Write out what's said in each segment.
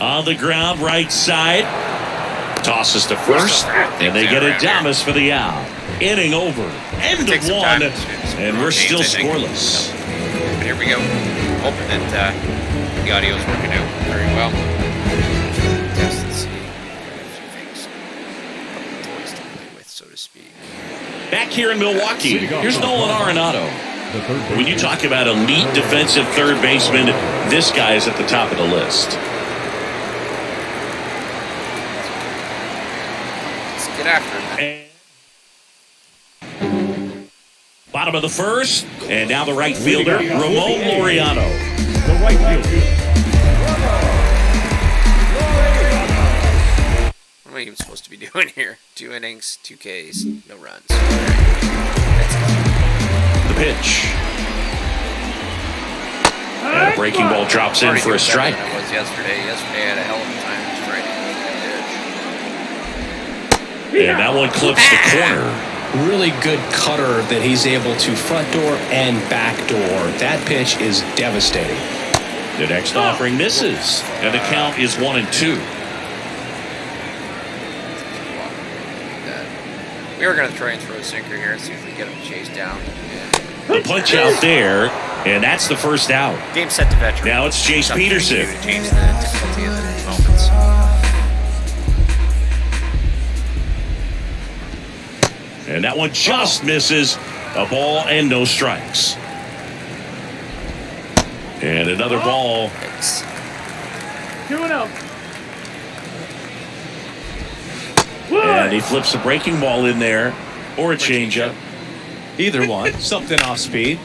On the ground, right side. Tosses to first, and they get Adames for the out. Inning over. End of one, and we're still scoreless. But here we go. Hoping that the audio is working out very well. Test and see. A few things. Toys to play with, so to speak. Back here in Milwaukee, here's Nolan Arenado. When you talk about elite defensive third baseman, this guy is at the top of the list. Let's get after him. Bottom of the first, and now the right fielder, Ramon Laureano. The right fielder. What am I even supposed to be doing here? 2 innings, 2 Ks, no runs. The pitch. And a breaking ball drops in for a strike. It was yesterday. Yesterday I had a hell of a time striking. And that one clips the corner. Really good cutter that he's able to front door and back door. That pitch is devastating. The next offering misses, and the count is 1-2. We were going to try and throw a sinker here and see if we get him chased down. The punch out there, and that's the first out. Game set to veteran. Now it's Chase Peterson. To change the difficulty of the moments. And that one just misses. A ball and no strikes. And another ball. Thanks. 2-0. And he flips a breaking ball in there, or a changeup. Either one. Something off speed.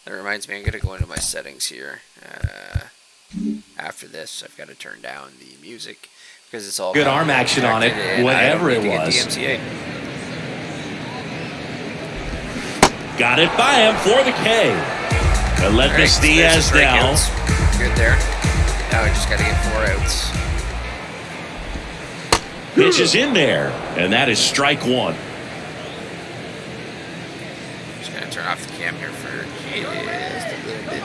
That reminds me, I'm going to go into my settings here. After this, I've got to turn down the music because it's all Good arm action on it, whatever it was. DMCA. Got it by him for the K. Aledmus Diaz now. Good there. Now I just got to get 4 outs. Pitch is in there, and that is strike one. Just going to turn off the cam here for just a little bit.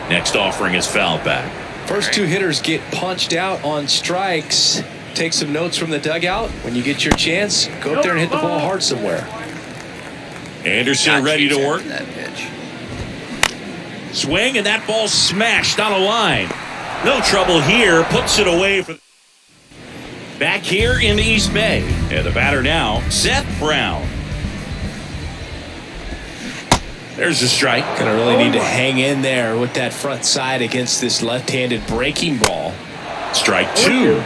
Next offering is fouled back. First 2 hitters get punched out on strikes. Take some notes from the dugout. When you get your chance, go up there and hit the ball hard somewhere. Anderson Not ready to chase work. after that pitch. Swing, and that ball smashed on a line. No trouble here. Puts it away. Back here in the East Bay. And the batter now, Seth Brown. There's a strike. Gonna really need to hang in there with that front side against this left-handed breaking ball. Strike 2.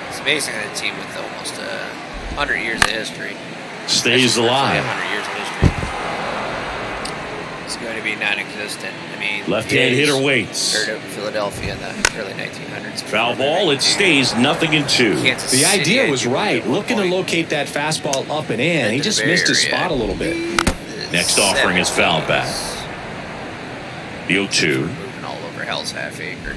It's amazing that a team with almost 100 years of history Stays alive. 100 years of history. It's going to be non-existent. I mean, Left-hand hitter waits. Started out in Philadelphia in the early 1900s. Foul ball. It stays 0-2. Kansas The City, idea was I do right. believe, Looking to locate that fastball up and in. He just missed his spot a little bit. Next offering is fouled back. The 0-2. Moving all over Hell's Half Acre.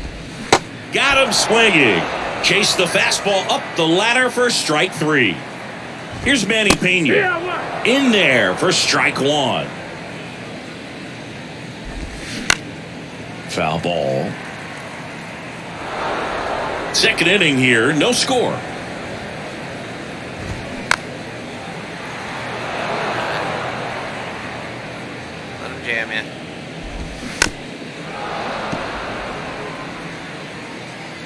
Got him swinging. Chase the fastball up the ladder for strike 3. Here's Manny Pena. In there for strike 1. Foul ball. Second inning here, no score. Let him jam in.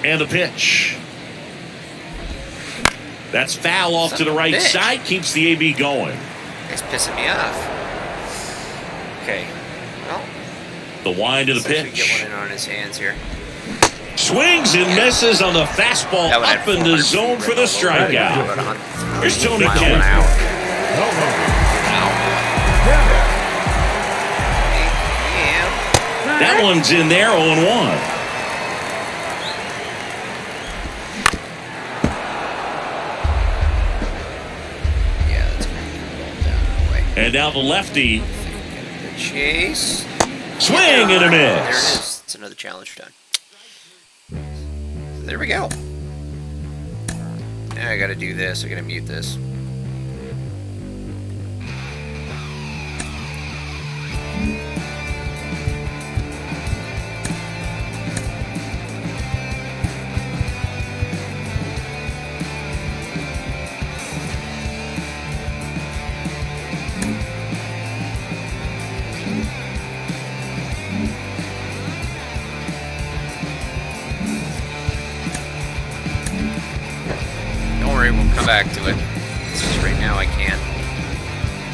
And the pitch. That's foul off to the right bitch. side. Keeps the AB going. It's pissing me off. Okay. Well, The wind of the looks like we pitch. get one in on his hands here. Swings and misses on the fastball That one had up in the 400 zone feet for the right strikeout. about 100 Here's Tony miles Kemp. an hour. Yeah. That one's in there, 0-1. Yeah, that's going to get the ball down and away. And now the lefty. The chase. Swing and a There it miss. is. It's another challenge done. So there we go. Now I gotta do this. I gotta mute this. to it. It's just right now I can't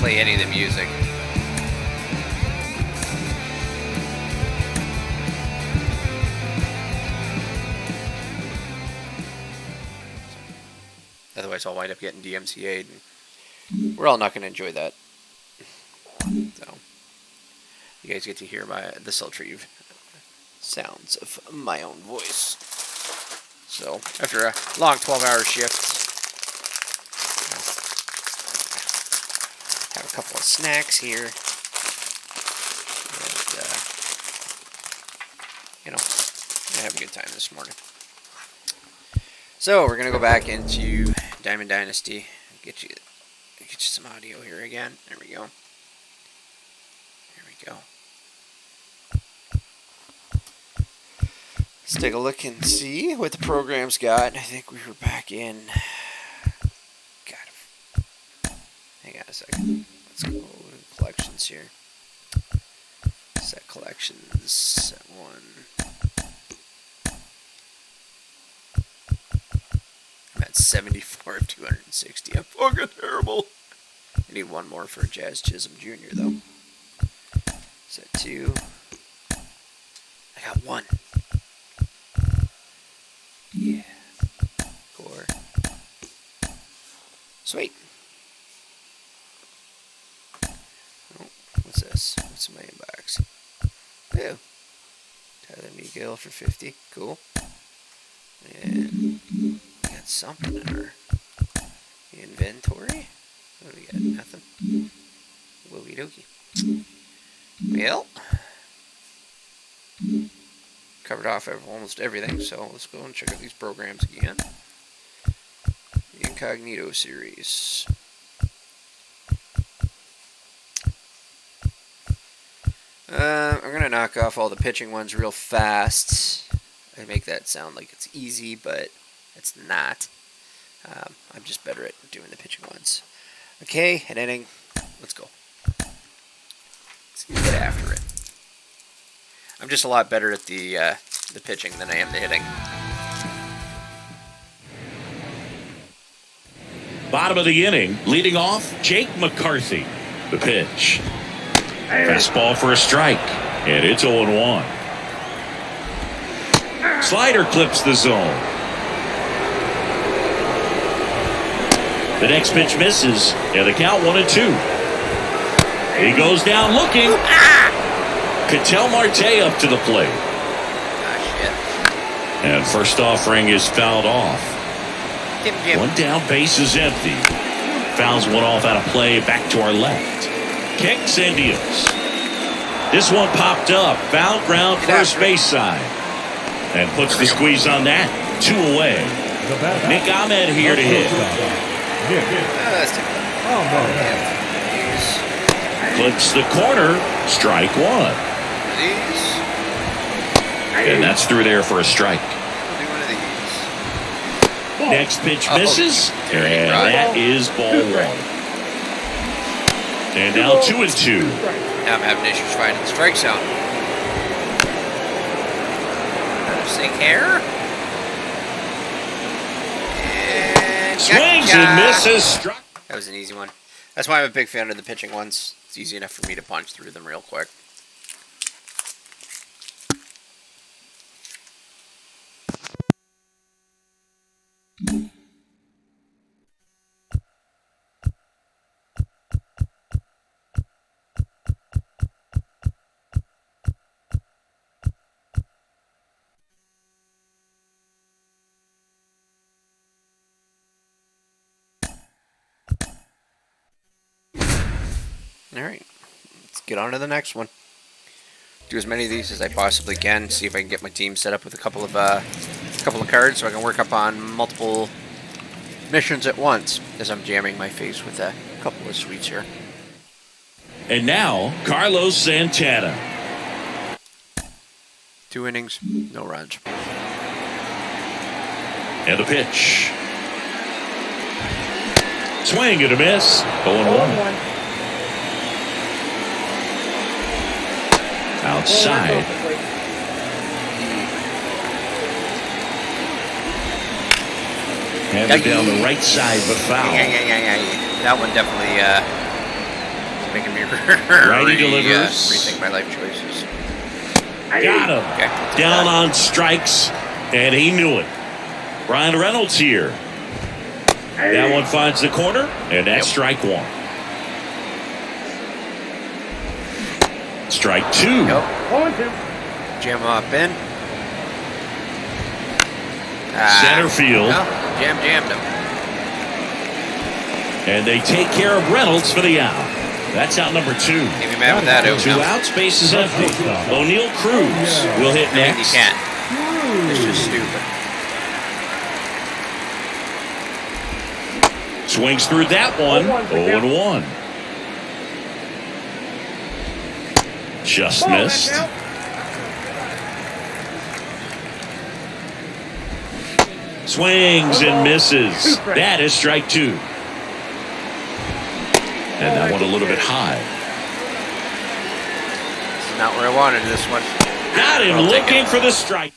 play any of the music. Otherwise, I'll wind up getting DMCA'd, and we're all not going to enjoy that. So, you guys get to hear the sultry sounds of my own voice. So, after a long 12-hour shift, have a couple of snacks here, and, I have a good time this morning. So, we're going to go back into Diamond Dynasty. Get you some audio here again. There we go. There we go. Let's take a look and see what the program's got. I think we were back in... God. Hang on a second. Let's go to collections here. Set collections. Set one. I'm at 74 of 260. I'm fucking terrible. I need one more for Jazz Chisholm Jr. though. Set two. I got one. Yeah. Four. Sweet. Oh, what's this? What's in my inbox? Oh. Tyler Miguel for 50. Cool. And we got something in our inventory. What do we got? Nothing. Wokey dokey. Well, covered off almost everything, so let's go and check out these programs again. The Incognito series. I'm going to knock off all the pitching ones real fast. I make that sound like it's easy, but it's not. I'm just better at doing the pitching ones. Okay, an inning. Let's go. Let's get after it. I'm just a lot better at the pitching than I am the hitting. Bottom of the inning, leading off, Jake McCarthy. The pitch. Fastball for a strike, and it's 0-1. Slider clips the zone. The next pitch misses, and the count 1-2. He goes down looking. Ketel Marte up to the plate. And first offering is fouled off. One down, base is empty. Fouls one off out of play, back to our left. Kicks and deals. This one popped up. Foul ground, first base side. And puts the squeeze on that. 2 away. Nick Ahmed here to hit. Clips the corner. Strike one. And that's through there for a strike. Next pitch misses. And that is ball one. And now 2-2. Now I'm having issues finding the strike zone. Sink hair. And swings and misses. That was an easy one. That's why I'm a big fan of the pitching ones. It's easy enough for me to punch through them real quick. All right, let's get on to the next one. Do as many of these as I possibly can. See if I can get my team set up with a couple of cards, so I can work up on multiple missions at once. As I'm jamming my face with a couple of sweets here. And now Carlos Santana. 2 innings, no runs. And the pitch. Swing and a miss. 0-1. Outside. Handed down the right side, but foul. Yeah. That one definitely making me Righty delivers. rethink my life choices. Got him. Okay, Down on strikes, and he knew it. Ryan Reynolds here. That one finds the corner, and that's strike one. Strike two. Yep. 0-2. Jam up in. Center field. No, jammed him. And they take care of Reynolds for the out. That's out number two. Can't be mad with that. Two outs, base is empty. O'Neal Cruz will hit You next. can't. It's just stupid. Swings through that one. 0-1. Just missed. Swings and misses. That is strike two. And that one a little bit high. It's not where I wanted this one. Got him I'll take looking it. for the strike.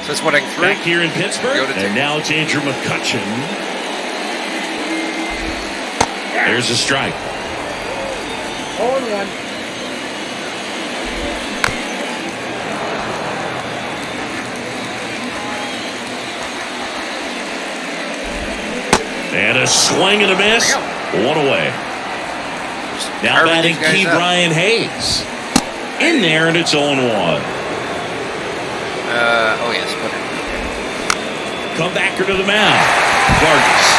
So that's what I threw. Back here in Pittsburgh. Go to And now it's Andrew McCutchen. There's a strike. 0-1. And a swing and a miss. One away. Now Carving batting these guys Key up. Brian Hayes. In there, and it's 0-1. Oh yes, put it. Come back to the mound. Vargas.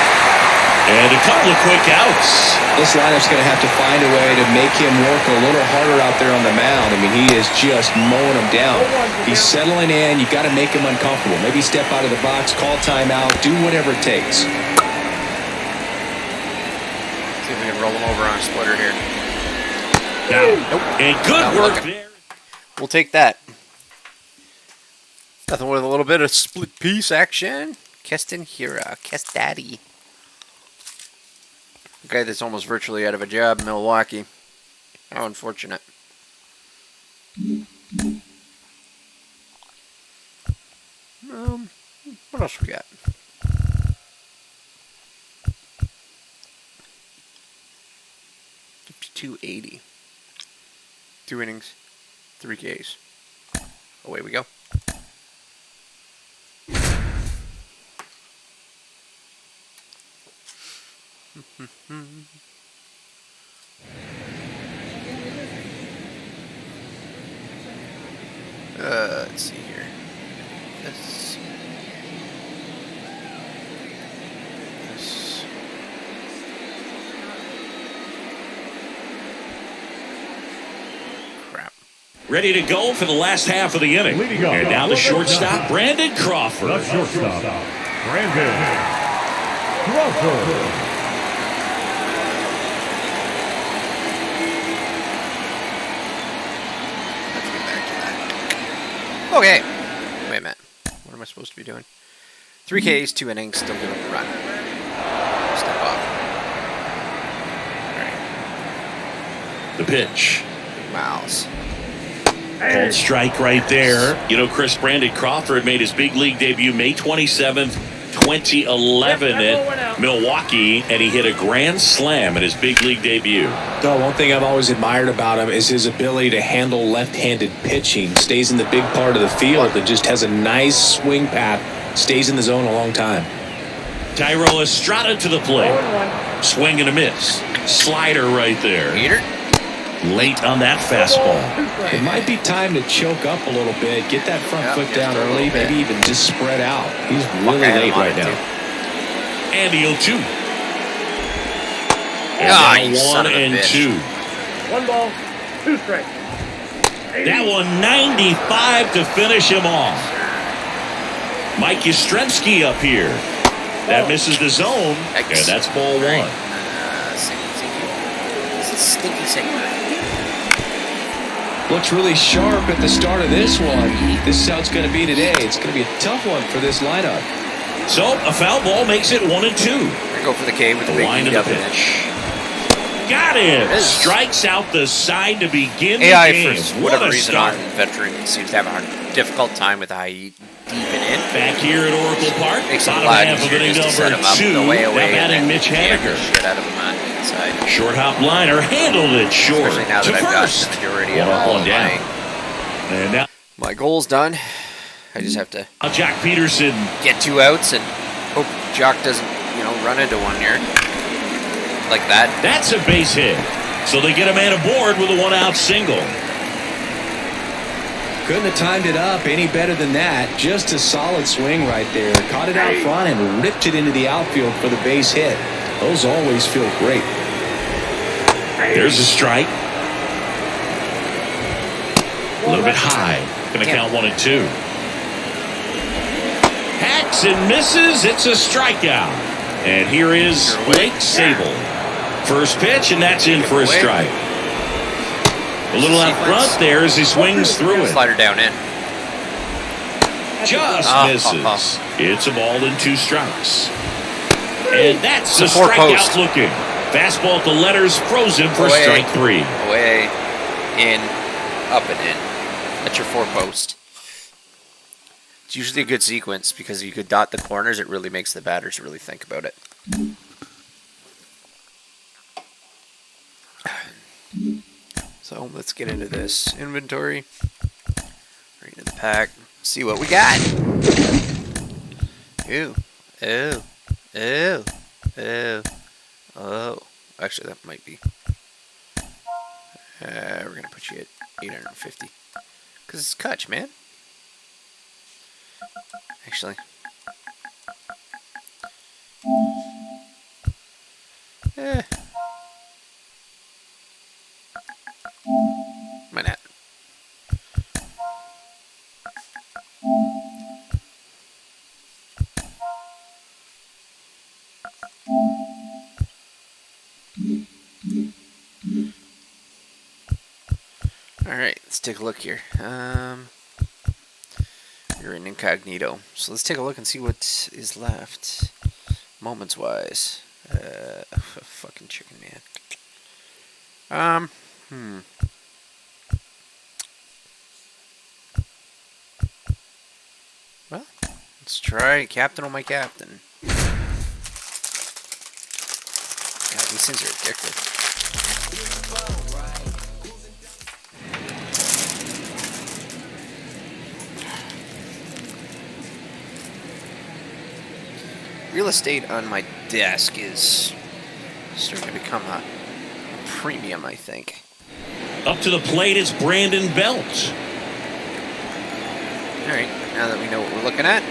And a couple of quick outs. This lineup's going to have to find a way to make him work a little harder out there on the mound. I mean, he is just mowing them down. He's settling in. You've got to make him uncomfortable. Maybe step out of the box, call timeout, do whatever it takes. See if we can roll him over on a splitter here. Nope. And good Not work looking. there. We'll take that. Nothing with a little bit of split piece action. Keston Hira, Daddy. A guy that's almost virtually out of a job in Milwaukee. How unfortunate. What else we got? $52.80. 2 innings, 3 Ks. Away we go. Let's see here. This. Crap. Ready to go for the last half of the inning. Leading off. And now the shortstop, Brandon Crawford. The shortstop, Brandon Crawford. Let's get back to that. Okay. Wait a minute. What am I supposed to be doing? 3 Ks, 2 innings, still doing the run. Step off. Alright. The pitch. Big Miles. Called strike right there. You know, Brandon Crawford made his big league debut May 27th, 2011 at Milwaukee, and he hit a grand slam in his big league debut. No, one thing I've always admired about him is his ability to handle left-handed pitching. Stays in the big part of the field and just has a nice swing path. Stays in the zone a long time. Tyro Estrada to the plate. Swing and a miss. Slider right there. Peter. Late on that fastball. It might be time to choke up a little bit, get that front Yep, foot just down a little early, bit. maybe even just spread out. He's really Okay, late I'm on right it, now. too. And the 0-2. And Ah, now you son 1 of a and bitch. 2. 1 ball, 2 strikes. That one 95 to finish him off. Mike Yastrzemski up here. That misses the zone, and Yikes. that's ball 1. Sinky. This is stinky sinker. Looks really sharp at the start of this one. This is how it's going to be today. It's going to be a tough one for this lineup. So a foul ball makes it 1 and 2. We're gonna go for the K with the The big line of lead the up in it. pitch. Got him. It is. Strikes out the side to begin AI, the game. for What whatever a reason, start. on veteran seems to have a difficult time with high deep and in. Back here at Oracle Park, Makes it a bottom lot half of easier inning just to set number him up 2. the way Now away batting and Mitch then jam the Haniger. shit out of him on the inside. Short hop liner handled it short. Especially now to that I've got first. the majority One of up, all one of down. And now my goal's done. I just have to Jack Peterson. get 2 outs and hope Jock doesn't, run into one here. Like that. That's a base hit. So they get a man aboard with a 1-out single. Couldn't have timed it up any better than that. Just a solid swing right there. Caught it out front and ripped it into the outfield for the base hit. Those always feel great. There's a strike. A little bit high. Going to count 1 and 2. Hacks and misses. It's a strikeout. And here is Blake Sable. First pitch, and that's in for a strike. A little out front there as he swings through it. Slider down in. Just misses. It's a ball and 2 strikes. And that's a Four strikeout post. looking. Fastball at the letters, frozen for Away. strike 3. Away, in, up and in. That's your 4 post. It's usually a good sequence because you could dot the corners. It really makes the batters really think about it. So let's get into this inventory. Right into the pack. See what we got. Ew. Ew. Ew. Ew. Oh. Actually, that might be. We're going to put you at 850. Because it's Kutch, man. Actually. Why not? Alright, let's take a look here. You're in incognito. So let's take a look and see what is left. Moments wise. Fucking chicken man. Well, let's try Captain on my Captain. God, these things are addictive. Real estate on my desk is starting to become a premium, I think. Up to the plate is Brandon Belt. Alright, now that we know what we're looking at.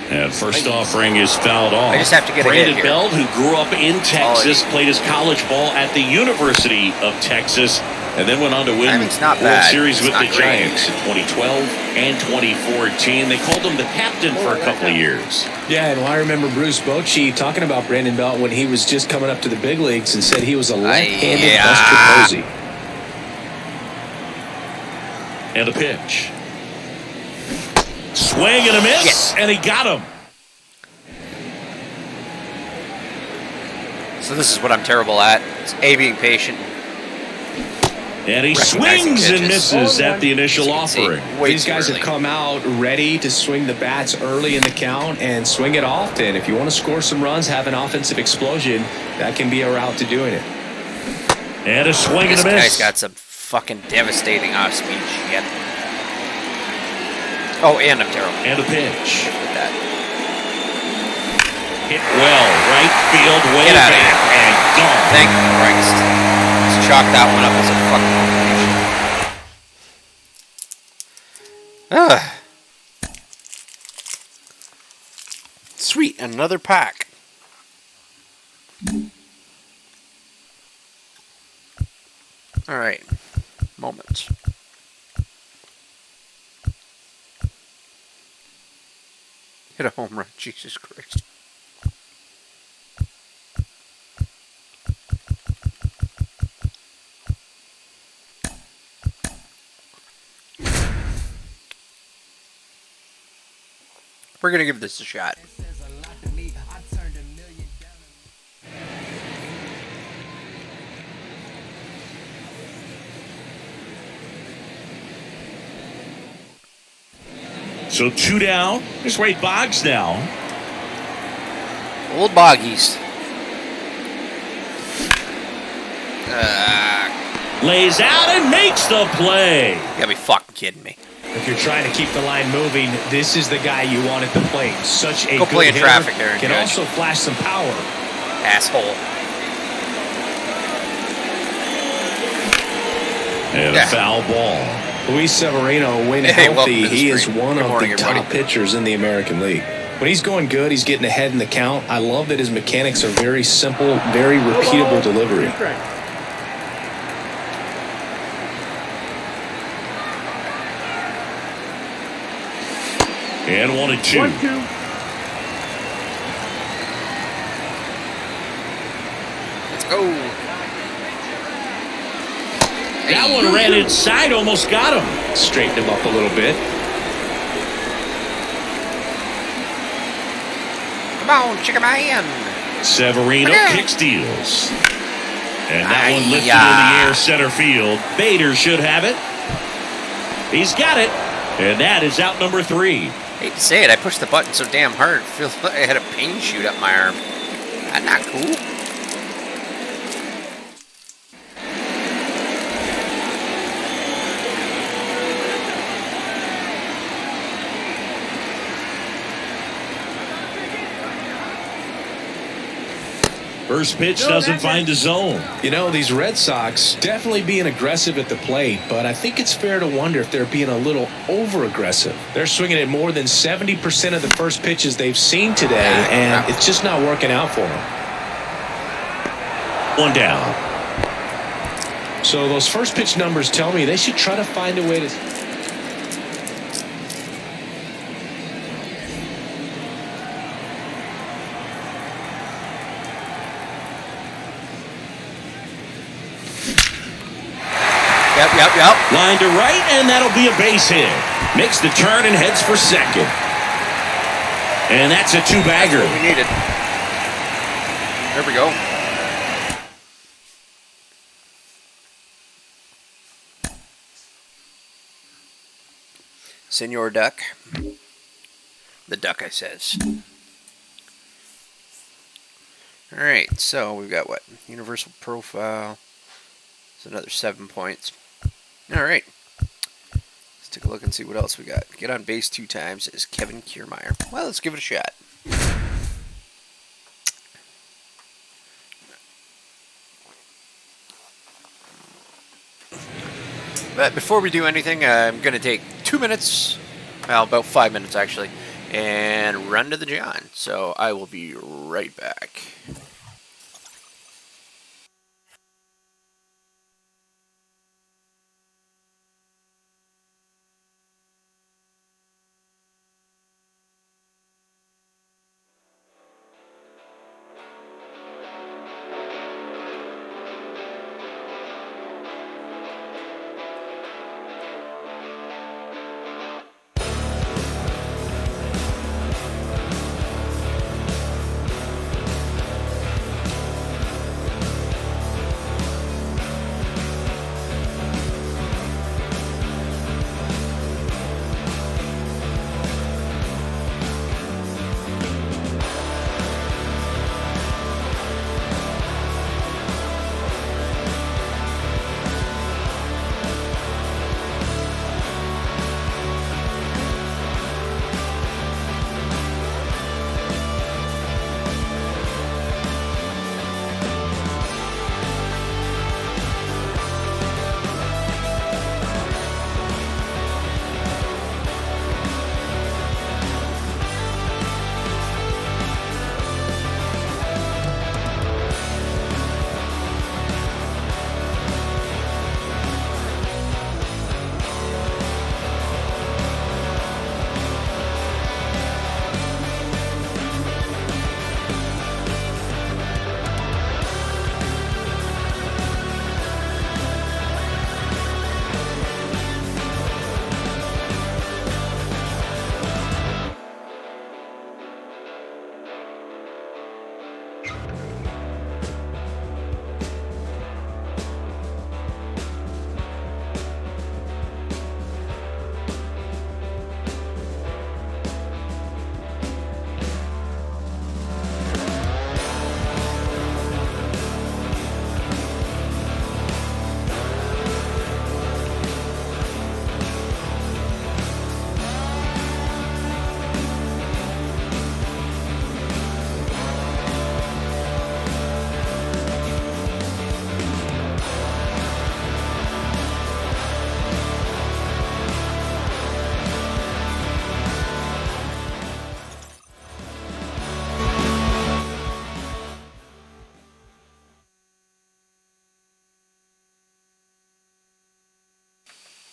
And first offering is fouled off. I just have to get a hit Brandon here. Belt, who grew up in Texas, played his college ball at the University of Texas, and then went on to win Timing's not World bad. Series It's with the not great. Giants in 2012 and 2014. They called him the captain for a couple of years. Yeah, and I remember Bruce Bochy talking about Brandon Belt when he was just coming up to the big leagues and said he was a left-handed Buster Posey. And a pitch. Swing and a miss, and he got him. So this is what I'm terrible at. It's A, being patient. And he Recognizing swings and pitches. misses at the initial As you can see, offering. way These too guys early. have come out ready to swing the bats early in the count and swing it often. If you want to score some runs, have an offensive explosion, that can be a route to doing it. And a swing and This a miss. guy's got some fucking devastating off-speed shit. Oh, and I'm terrible And a pitch. with that. Hit well, right field, way Get outta back, and gone. Thank Christ. Let's chalk that one up as a fucking combination. Sweet, another pack. All right, moments. Hit a home run, Jesus Christ. We're gonna give this a shot. So 2 down. Here's Wade Boggs now. Old Boggies. Lays out and makes the play. You gotta be fucking kidding me. If you're trying to keep the line moving, this is the guy you want at the plate. Such a Go good play in hitter. traffic, Aaron Can Judge. also flash some power. Asshole. And a foul ball. Luis Severino, when Hey, welcome healthy, to the he is stream. one Good of morning, the everybody. top pitchers in the American League. When he's going good, he's getting ahead in the count. I love that his mechanics are very simple, very repeatable delivery. 2 strikes. And 1-2. 1-2. Let's go. That one ran inside, almost got him. Straighten him up a little bit. Come on, chicken man. Severino Okay. kick steals. And that one lifted Ay-ya. in the air center field. Bader should have it. He's got it. And that is out number 3. Hate to say it, I pushed the button so damn hard. Feels like I had a pain shoot up my arm. That's not cool. First pitch doesn't find the zone. You know, these Red Sox definitely being aggressive at the plate, but I think it's fair to wonder if they're being a little over-aggressive. They're swinging at more than 70% of the first pitches they've seen today, and it's just not working out for them. 1 down. So those first pitch numbers tell me they should try to find a way to... Yep. Line to right, and that'll be a base hit. Makes the turn and heads for second. And that's a 2-bagger. We needed. There we go. Senor Duck. The duck, I says. Alright, so we've got what? Universal profile. It's another 7 points. Alright. Let's take a look and see what else we got. Get on base 2 times is Kevin Kiermaier. Well, let's give it a shot. But before we do anything, I'm going to take 2 minutes, well, about 5 minutes actually, and run to the John. So I will be right back.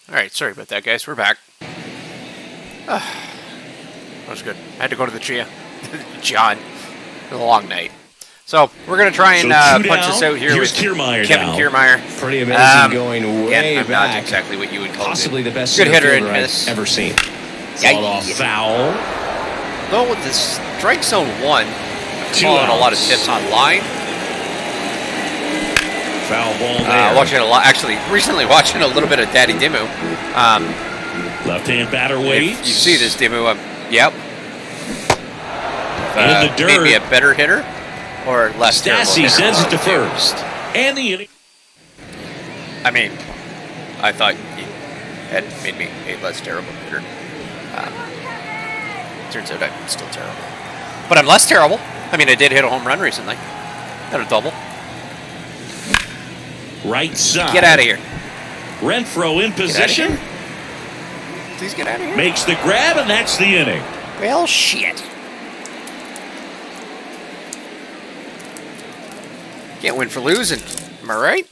Alright, sorry about that, guys. We're back. That was good. I had to go to the Chia. John. It was a long night. So, we're going to try and punch this out here Here's with Kiermaier Kevin now. Kiermaier. Pretty amazing going Again, way I'm back. not exactly what you would call Possibly the best good hitter in center fielder this. I've ever seen. Fought off foul. Though with the strike zone 1, I'm Two following a lot of outs. tips online. Foul ball there. Watching a lot, actually, recently watching a little bit of Daddy Dimmu. Left-hand batter waits. If you see this Dimmu, yep. In the dirt. Maybe a better hitter or less terrible Stassi hitter. sends it to first. And the inning. I mean, I thought he had made me a less terrible hitter. Turns out I'm still terrible. But I'm less terrible. I mean, I did hit a home run recently. Got a double. Right side. Get out of here. Renfroe in position. Please get out of here. Makes the grab, and that's the inning. Well, shit. Can't win for losing. Am I right?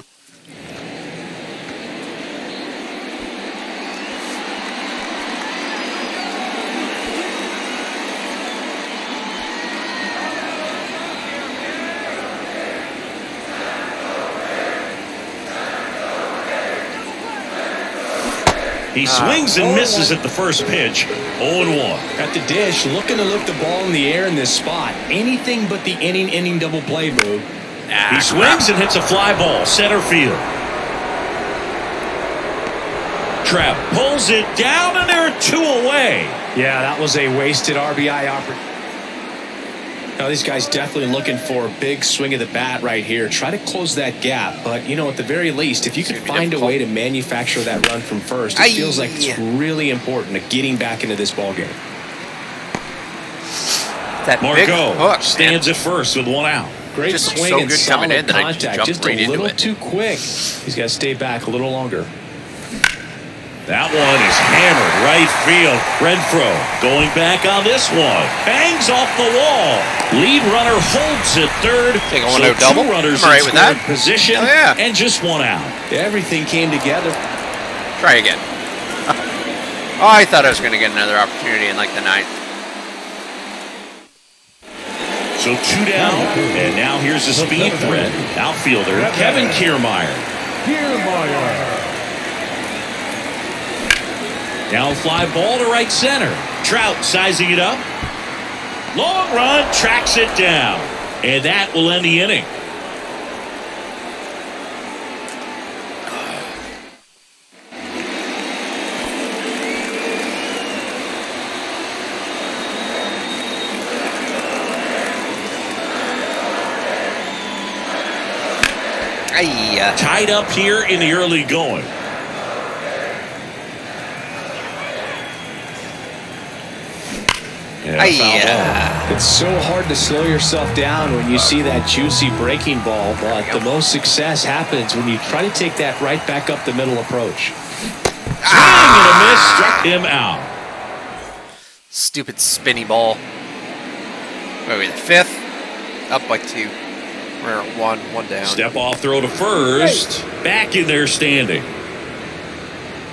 He swings and misses at the first pitch. 0-1. At the dish, looking to lift the ball in the air in this spot. Anything but the inning double play move. He swings and hits a fly ball, center field. Trapp pulls it down, and there are 2 away. Yeah, that was a wasted RBI opportunity. Now, these guys definitely looking for a big swing of the bat right here. Try to close that gap. But, you know, at the very least, if you could find a way to manufacture that run from first, it feels like it's really important to getting back into this ballgame. That big Margot hook, stands man. at first with 1 out. Great Just swing so and good coming solid in that I contact. jumped Just right a into little it. too quick. He's got to stay back a little longer. That one is hammered right field. Renfroe going back on this one. Bangs off the wall. Lead runner holds at third. Take a so 1-out double. 2 runners I'm all right in with that. scoring position Oh, yeah. and just 1 out. Everything came together. Try again. Oh, I thought I was going to get another opportunity in like the 9th. So 2 down, and now here's a speed threat. Outfielder Kevin Kiermaier. Kiermaier. Down fly ball to right center. Trout sizing it up. Long run, tracks it down. And that will end the inning. Tied up here in the early going. It's so hard to slow yourself down when you see that juicy breaking ball, but the most success happens when you try to take that right back up the middle approach. Swing and a miss, struck him out. Stupid spinny ball. Wait, the 5th? Up by 2. We're at 1 down. Step off throw to first. Back in there standing.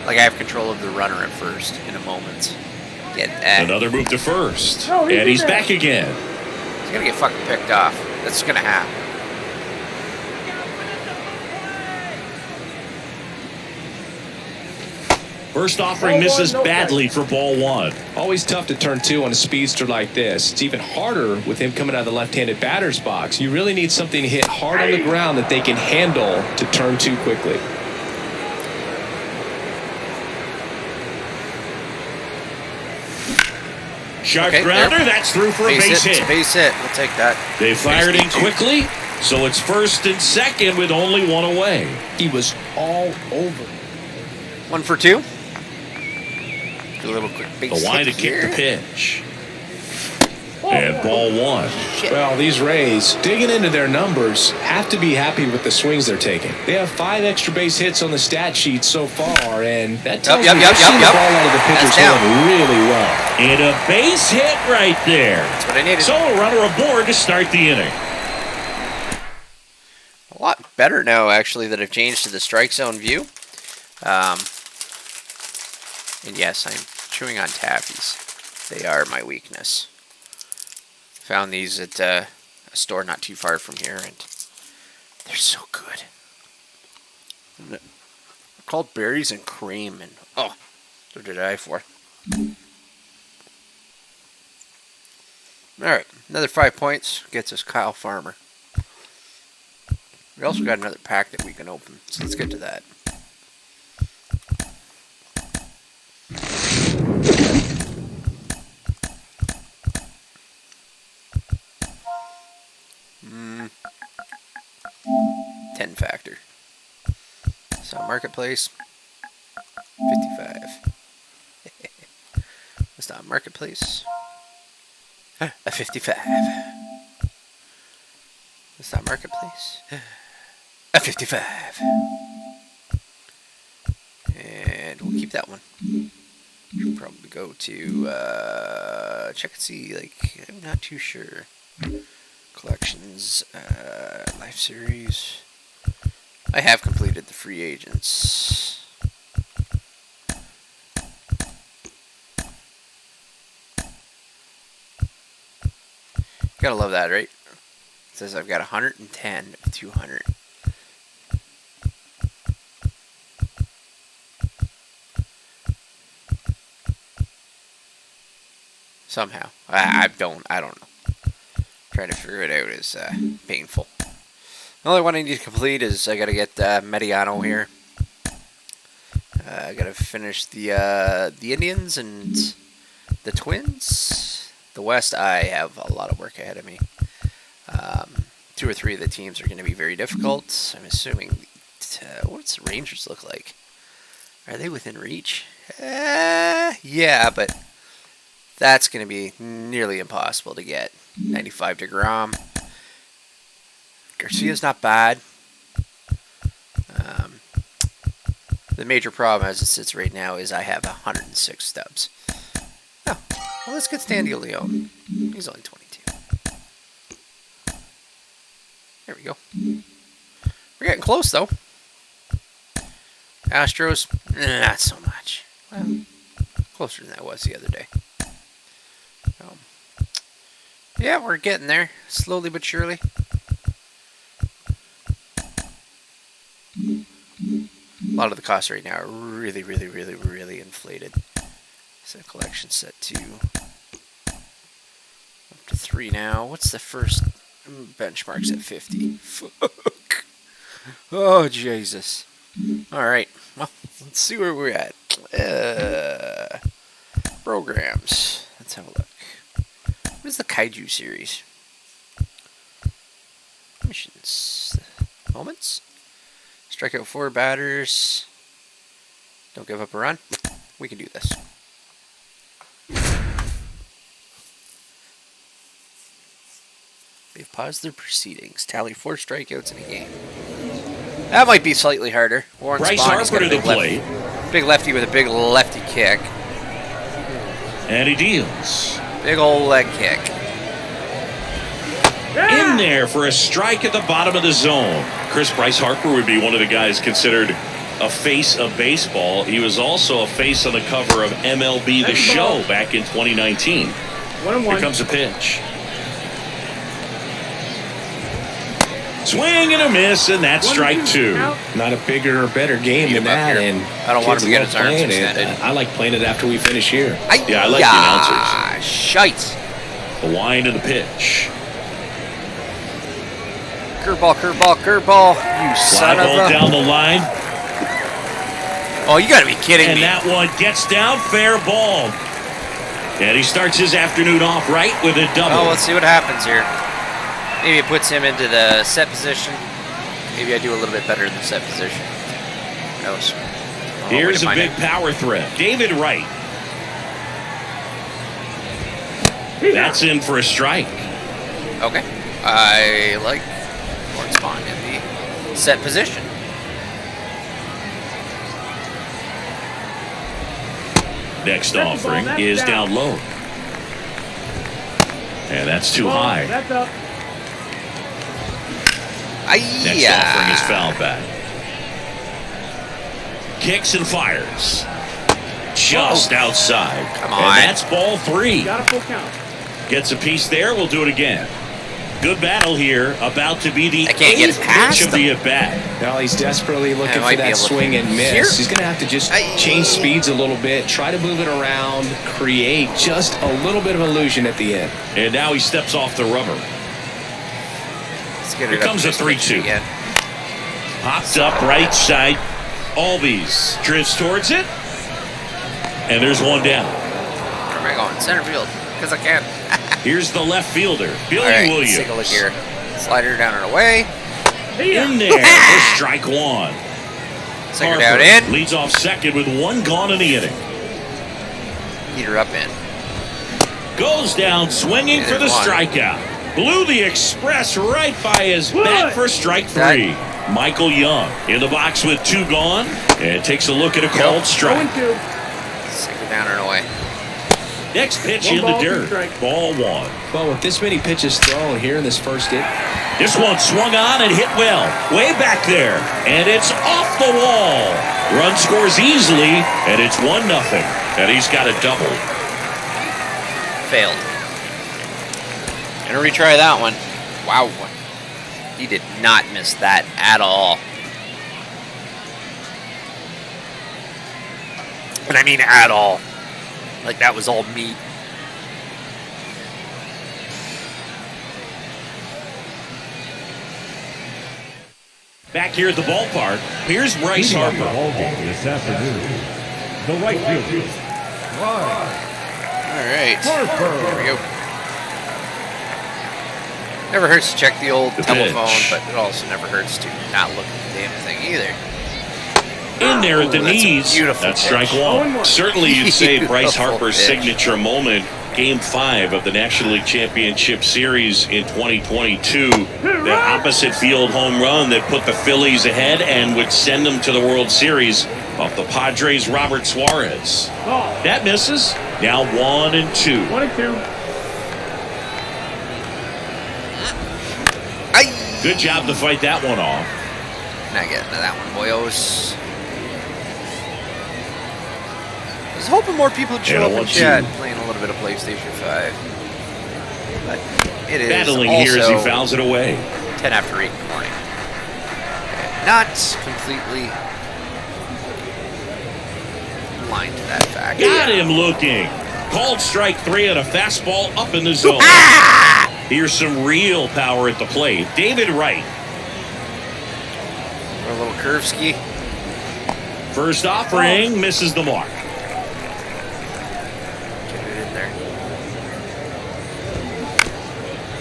Like I have control of the runner at first in a moment. Get that. Another move to first. No, And he's back again. He's going to get fucking picked off. That's going to happen. First offering misses badly for ball 1. Always tough to turn 2 on a speedster like this. It's even harder with him coming out of the left-handed batter's box. You really need something to hit hard on the ground that they can handle to turn 2 quickly. Sharp Okay, grounder, there. that's through for a base hit. It's a base hit. We'll take that. They fired in quickly, so it's first and second with only 1 away. He was all over. 1 for 2. Do a little quick base The line to hit kick here. the pitch. And ball 1. Shit. Well, these Rays, digging into their numbers, have to be happy with the swings they're taking. They have 5 extra base hits on the stat sheet so far, and that tells me they've seen the ball out of the pitcher's hand really well. And a base hit right there. That's what I needed. So a runner aboard to start the inning. A lot better now, actually, that I've changed to the strike zone view. And yes, I'm chewing on taffies. They are my weakness. Found these at a store not too far from here, and they're so good. They're called berries and cream, and oh, what did I for? All right, another 5 points gets us Kyle Farmer. We also got another pack that we can open, so let's get to that. Mm. 10 factor. So marketplace, 55. It's not marketplace. A 55. It's not marketplace. A 55. And we'll keep that one. We'll probably go to check and see. Like, I'm not too sure. Collections, life series. I have completed the free agents. Gotta love that, right? It says I've got 110 of 200. Somehow. I don't know. Trying to figure it out is painful. The only one I need to complete is I gotta get Mediano here. I gotta finish the Indians and the Twins. The West, I have a lot of work ahead of me. 2 or 3 of the teams are going to be very difficult. I'm assuming. What's the Rangers look like? Are they within reach? Yeah, but that's going to be nearly impossible to get. 95 DeGrom. Garcia's not bad. The major problem as it sits right now is I have 106 stubs. Oh, well, let's get Sandy Leone. He's only 22. There we go. We're getting close, though. Astros, not so much. Well, closer than I was the other day. Yeah, we're getting there, slowly but surely. A lot of the costs right now are really, really, really, really inflated. So collection set to up to 3 now. What's the first benchmarks at 50? Fuck. Oh, Jesus. All right. Well, let's see where we're at. Programs. Let's have a look. What is the Kaiju series? Missions. Moments. Strike out 4 batters. Don't give up a run. We can do this. They've paused their proceedings. Tally 4 strikeouts in a game. That might be slightly harder. Warren Bryce Spahn, Harper to the plate. Big lefty with a big lefty kick. And he deals. Big old leg kick. In there for a strike at the bottom of the zone. Bryce Harper would be one of the guys considered a face of baseball. He was also a face on the cover of MLB The Show back in 2019. 1-1. Here comes a pitch. Swing and a miss, and that's strike 2. Not a bigger or better game than that. And I don't want him to get his arms extended. I like playing it after we finish here. Yeah, I like the announcers. Shite. The wind of the pitch. Curveball, curveball, curveball. You son of Fly a... ball down the line. Oh, you gotta be kidding me. And that one gets down, fair ball. And he starts his afternoon off right with a double. Oh, let's see what happens here. Maybe it puts him into the set position. Maybe I do a little bit better in the set position. That was... Here's a big power threat. David Wright. That's in for a strike. Okay. I like Warren Spahn in the set position. Next offering is down low. And that's too high. That's up. Next offering is foul back. Kicks and fires. just outside. Come on. And that's ball 3. Got a full count. Gets a piece there. We'll do it again. Good battle here. About to be the I can't get 8th past pitch of the at-bat. Now he's desperately looking might for be that able to swing and miss. here. He's going to have to just change speeds a little bit, try to move it around, create just a little bit of illusion at the end. And now he steps off the rubber. Let's get Here it up comes to a 3-2. again. Popped up right side. Albies drifts towards it. And there's one down. Where am I going? Center field. Because I can. Here's the left fielder, Billy All right, Williams. let's take a look here. Slider down and away. In there for strike 1. Sinker down in. Leads off second with 1 gone in the inning. Heater up in. Goes down swinging for the There's one. strikeout. Blew the express right by his bat for strike 3. Michael Young in the box with 2 gone and takes a look at a called strike. 0-2. Sinker down and away. Next pitch One in the ball, 2 dirt. strikes. Ball 1. Well, with this many pitches thrown here in this first inning, This one swung on and hit well. Way back there. And it's off the wall. Run scores easily, and it's 1-0. And he's got a double. Failed. Gonna retry that one. Wow. He did not miss that at all. And I mean at all. Like that was all meat. Back here at the ballpark, here's Bryce Leading off the Harper. ball game this afternoon, the right fielder, Bryce Alright. There we Harper. go. Never hurts to check the old The telephone, pitch. but it also never hurts to not look at the damn thing either. In there at the Ooh, that's a knees. beautiful That's strike pitch. 1. Certainly you'd say Bryce Beautiful Harper's pitch. signature moment, Game 5 of the National League Championship Series in 2022. That opposite field home run that put the Phillies ahead and would send them to the World Series off the Padres' Robert Suarez. Ball. That misses. Now 1-2. 1-2. Aye. Good job to fight that one off. Not getting to that one, boyos. I was hoping more people would show And a up in 1-2. chat playing a little bit of PlayStation 5. But it is Battling also here as he fouls it away. 10 after 8 in the morning. Not completely blind to that fact. Got him looking. Called strike 3 and a fastball up in the zone. Here's some real power at the plate. David Wright. A little curve ski. First offering misses the mark. Get it in there.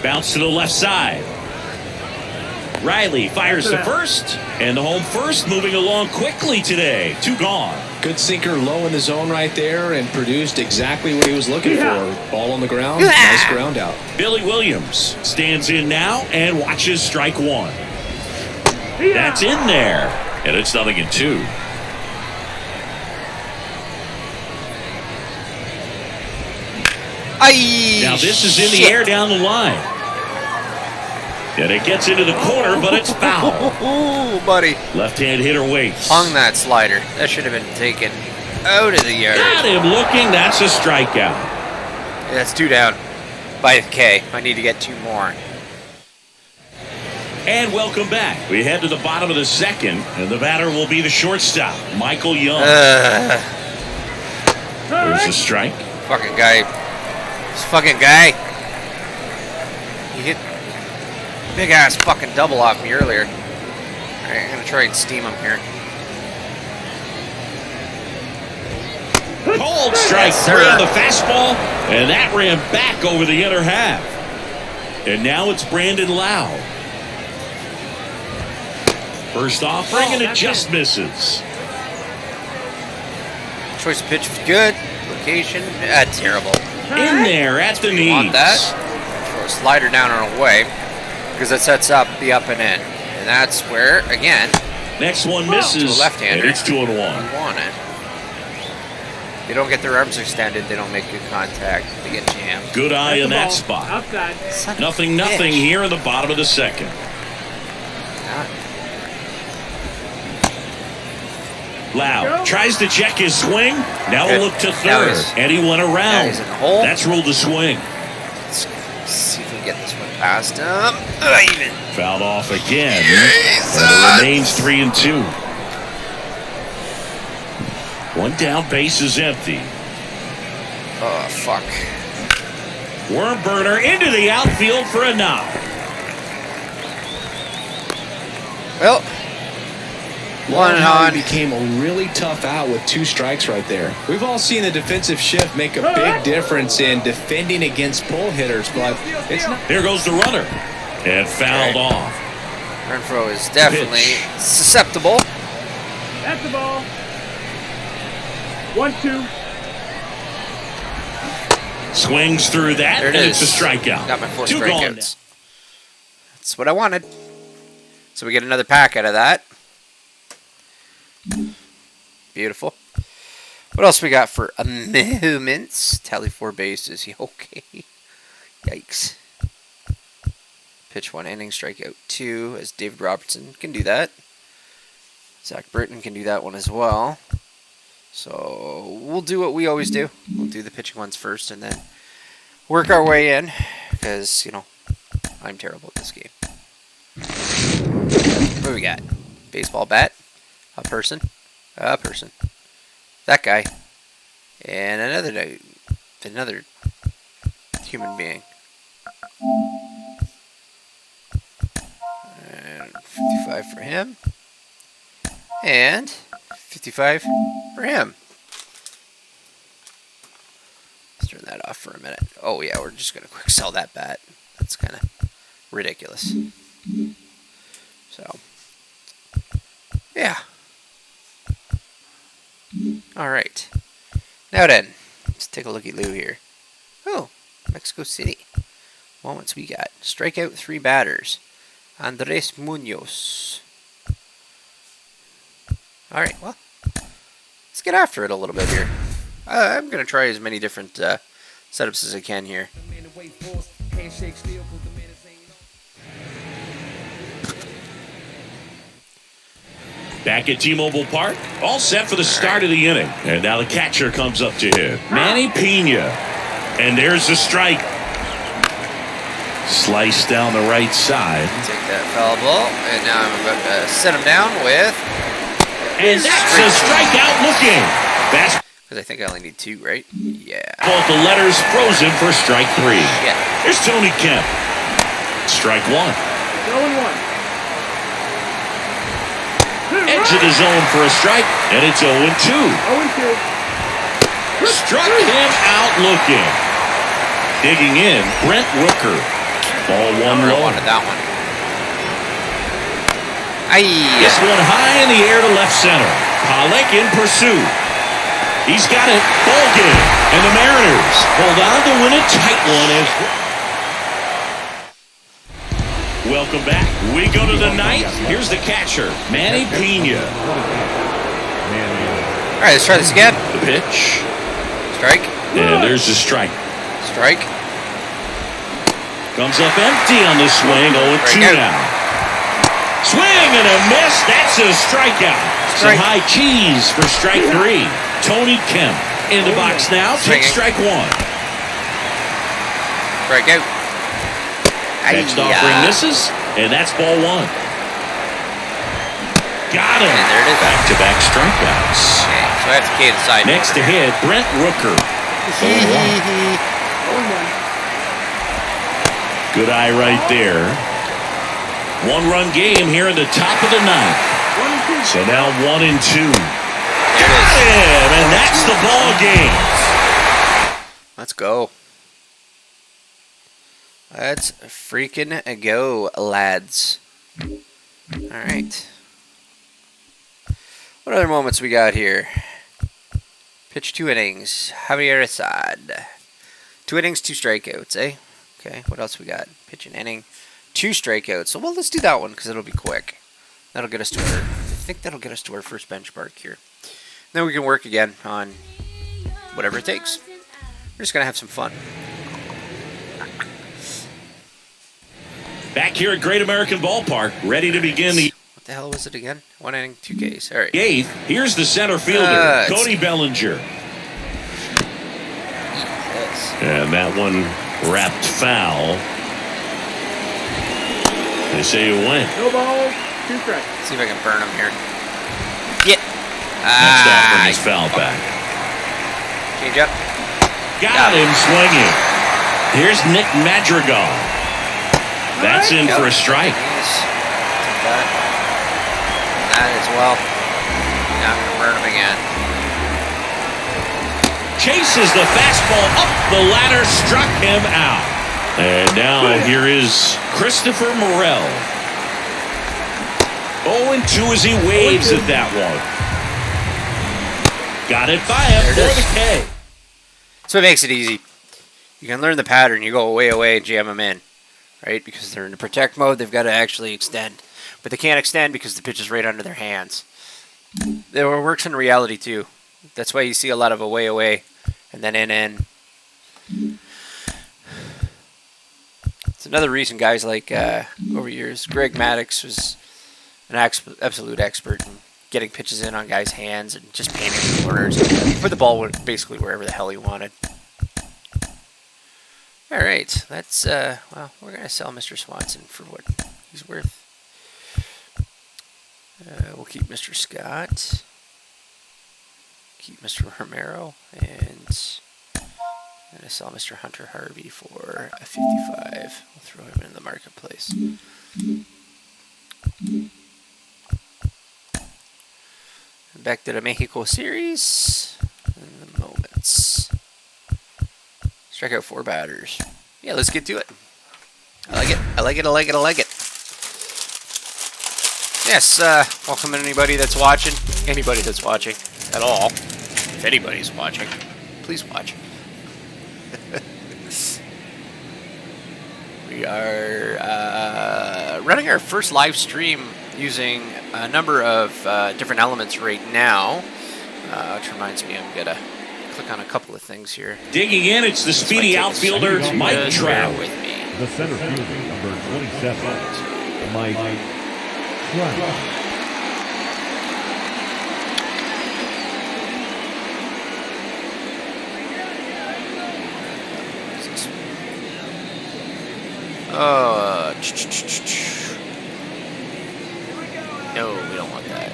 Bounce to the left side. Riley fires to first, and the home first moving along quickly today. 2 gone. good sinker low in the zone right there and produced exactly what he was looking for. Ball on the ground, nice ground out. Billy Williams stands in now and watches strike 1. That's in there, and it's 0-2. Aye, Now this is in the air down the line. And it gets into the corner, but it's foul. Ooh, buddy. Left-hand hitter waits. Hung that slider. That should have been taken out of the yard. Got him looking. That's a strikeout. Yeah, that's 2 down by the K. I need to get 2 more. And welcome back. We head to the bottom of the second, and the batter will be the shortstop, Michael Young. There's a strike. Fucking guy. This fucking guy. He hit big ass fucking double off me earlier. Alright, I'm gonna try and steam him here. Cold strike Yes, 3 sir. on the fastball, and that ran back over the inner half. And now it's Brandon Lau. First offering, and it just misses. Choice of pitch was good. Location, terrible. In there at the knees. Want that? Throw a slider down and away because it sets up the up and in. And that's where, again, Next one misses. To a left-hander. And it's 2-1. you want it. They don't get their arms extended. They don't make good contact. They get jammed. Good eye in that spot. Outside. Son of a 0-0 bitch. here in the bottom of the second. Yeah. Loud tries to check his swing. Now we'll look to Now third. he's- And he went Now around. he's in the hole. That's ruled a swing. Let's see if we can get this one past him. Even. Fouled off again. Jesus. And it remains 3-2. One down, base is empty. Oh, fuck. Worm burner into the outfield for a knock. Well, one on. became a really tough out with 2 strikes right there. We've all seen the defensive shift make a big difference in defending against pull hitters, but it's not. There goes the runner. And fouled off. Renfroe is definitely susceptible. That's the ball. 1-2. Swings through that, There it and is. it's a strikeout. Got my 4 Two gone strikeouts. That's what I wanted. So we get another pack out of that. Beautiful. What else we got for a moments? Tally 4 bases. Okay. Yikes. Pitch 1 inning, strikeout 2, as David Robertson can do that. Zach Britton can do that one as well. So we'll do what we always do. We'll do the pitching ones first and then work our way in. Because, you know, I'm terrible at this game. What do we got? Baseball bat. A person. A person. That guy. And another human being. And 55 for him. And 55 for him. Let's turn that off for a minute. Oh yeah, we're just going to quick sell that bat. That's kind of ridiculous. So, yeah. Alright. Now then, let's take a looky-loo here. Oh, Mexico City. Moments we got. Strikeout 3 batters. Andres Munoz. Alright, well, let's get after it a little bit here. I'm going to try as many different setups as I can here. Back at T-Mobile Park, all set for the start of the inning. And now the catcher comes up to hit. Manny Pena. And there's the strike. Sliced down the right side. Take that foul ball, and now I'm about to set him down with... And that's a strikeout looking. That's Because I think I only need 2, right? Yeah. both the letters frozen for strike 3. Yeah. Here's Tony Kemp. Strike 1. 0-1. Edge of the zone for a strike, and it's 0-2. 0-2. Struck him out looking. Digging in, Brent Rooker. Ball 1 I low. wanted that one. Aye. This one high in the air to left center. Pollock in pursuit. He's got it. Ball game. And the Mariners hold on to win a tight one. Welcome back. We go to the ninth. Here's the catcher, Manny Pena. All right, let's try this again. The pitch. Strike. And there's the strike. Strike. Comes up empty on the swing. 0-2 Strikeout. now. Swing and a miss. That's a strikeout. Some Strike. high cheese for strike 3. Tony Kemp in the box now. Take strike 1. Strikeout. Next offering misses, and that's ball 1. Got him. And there it is. Back-to-back strikeouts. Okay, so I have to K the side. Next to hit, Brent Rooker. 0-1. Good eye right there. 1-run game here in the top of the ninth. So now 1-2. There it is. And that's the ball game. Let's go. Let's freaking go, lads. All right. What other moments we got here? Pitch 2 innings. Javier Assad. 2 innings, 2 strikeouts, eh? Okay, what else we got? Pitch an inning, 2 strikeouts. So, well, let's do that one because it'll be quick. That'll get us to our... I think that'll get us to our first benchmark here. Then we can work again on whatever it takes. We're just going to have some fun. Back here at Great American Ballpark, ready to begin the... What the hell was it again? 1 inning, 2 Ks. All right. Eighth, here's the center fielder, Cody Bellinger. Yes. And that one wrapped foul. They say it went. No balls, 2 strikes. See if I can burn him here. Get. Next offering is foul back. Change up. Got him swinging. Here's Nick Madrigal. That's in for a strike. That as well. Now I'm going to burn him again. Chases the fastball up the ladder, struck him out. And now here is Christopher Morel. 0-2 as he waves at that one. Got it by him for the K. So it makes it easy. You can learn the pattern. You go away, and jam them in. Right? Because they're in the protect mode, they've got to actually extend. But they can't extend because the pitch is right under their hands. It works in reality too. That's why you see a lot of away, and then in. It's another reason guys like, over years, Greg Maddux was an absolute expert in getting pitches in on guys' hands and just painting the corners. Put the ball basically wherever the hell he wanted. All right, that's, well, we're going to sell Mr. Swanson for what he's worth. We'll keep Mr. Scott, keep Mr. Romero, and I'm going to sell Mr. Hunter Harvey for a 55. We'll throw him in the marketplace. Back to the Mexico series in the moments. Strike out 4 batters. Yeah, let's get to it. I like it. I like it. I like it. I like it. Yes, welcome anybody that's watching. Anybody that's watching at all. If anybody's watching, please watch. We are running our first live stream using a number of different elements right now. Which reminds me, I'm going to click on a couple of things here. Digging in, it's the speedy outfielder, Mike Trout. With me. The center fielder, number 27, Mike Trout. No, we don't want that.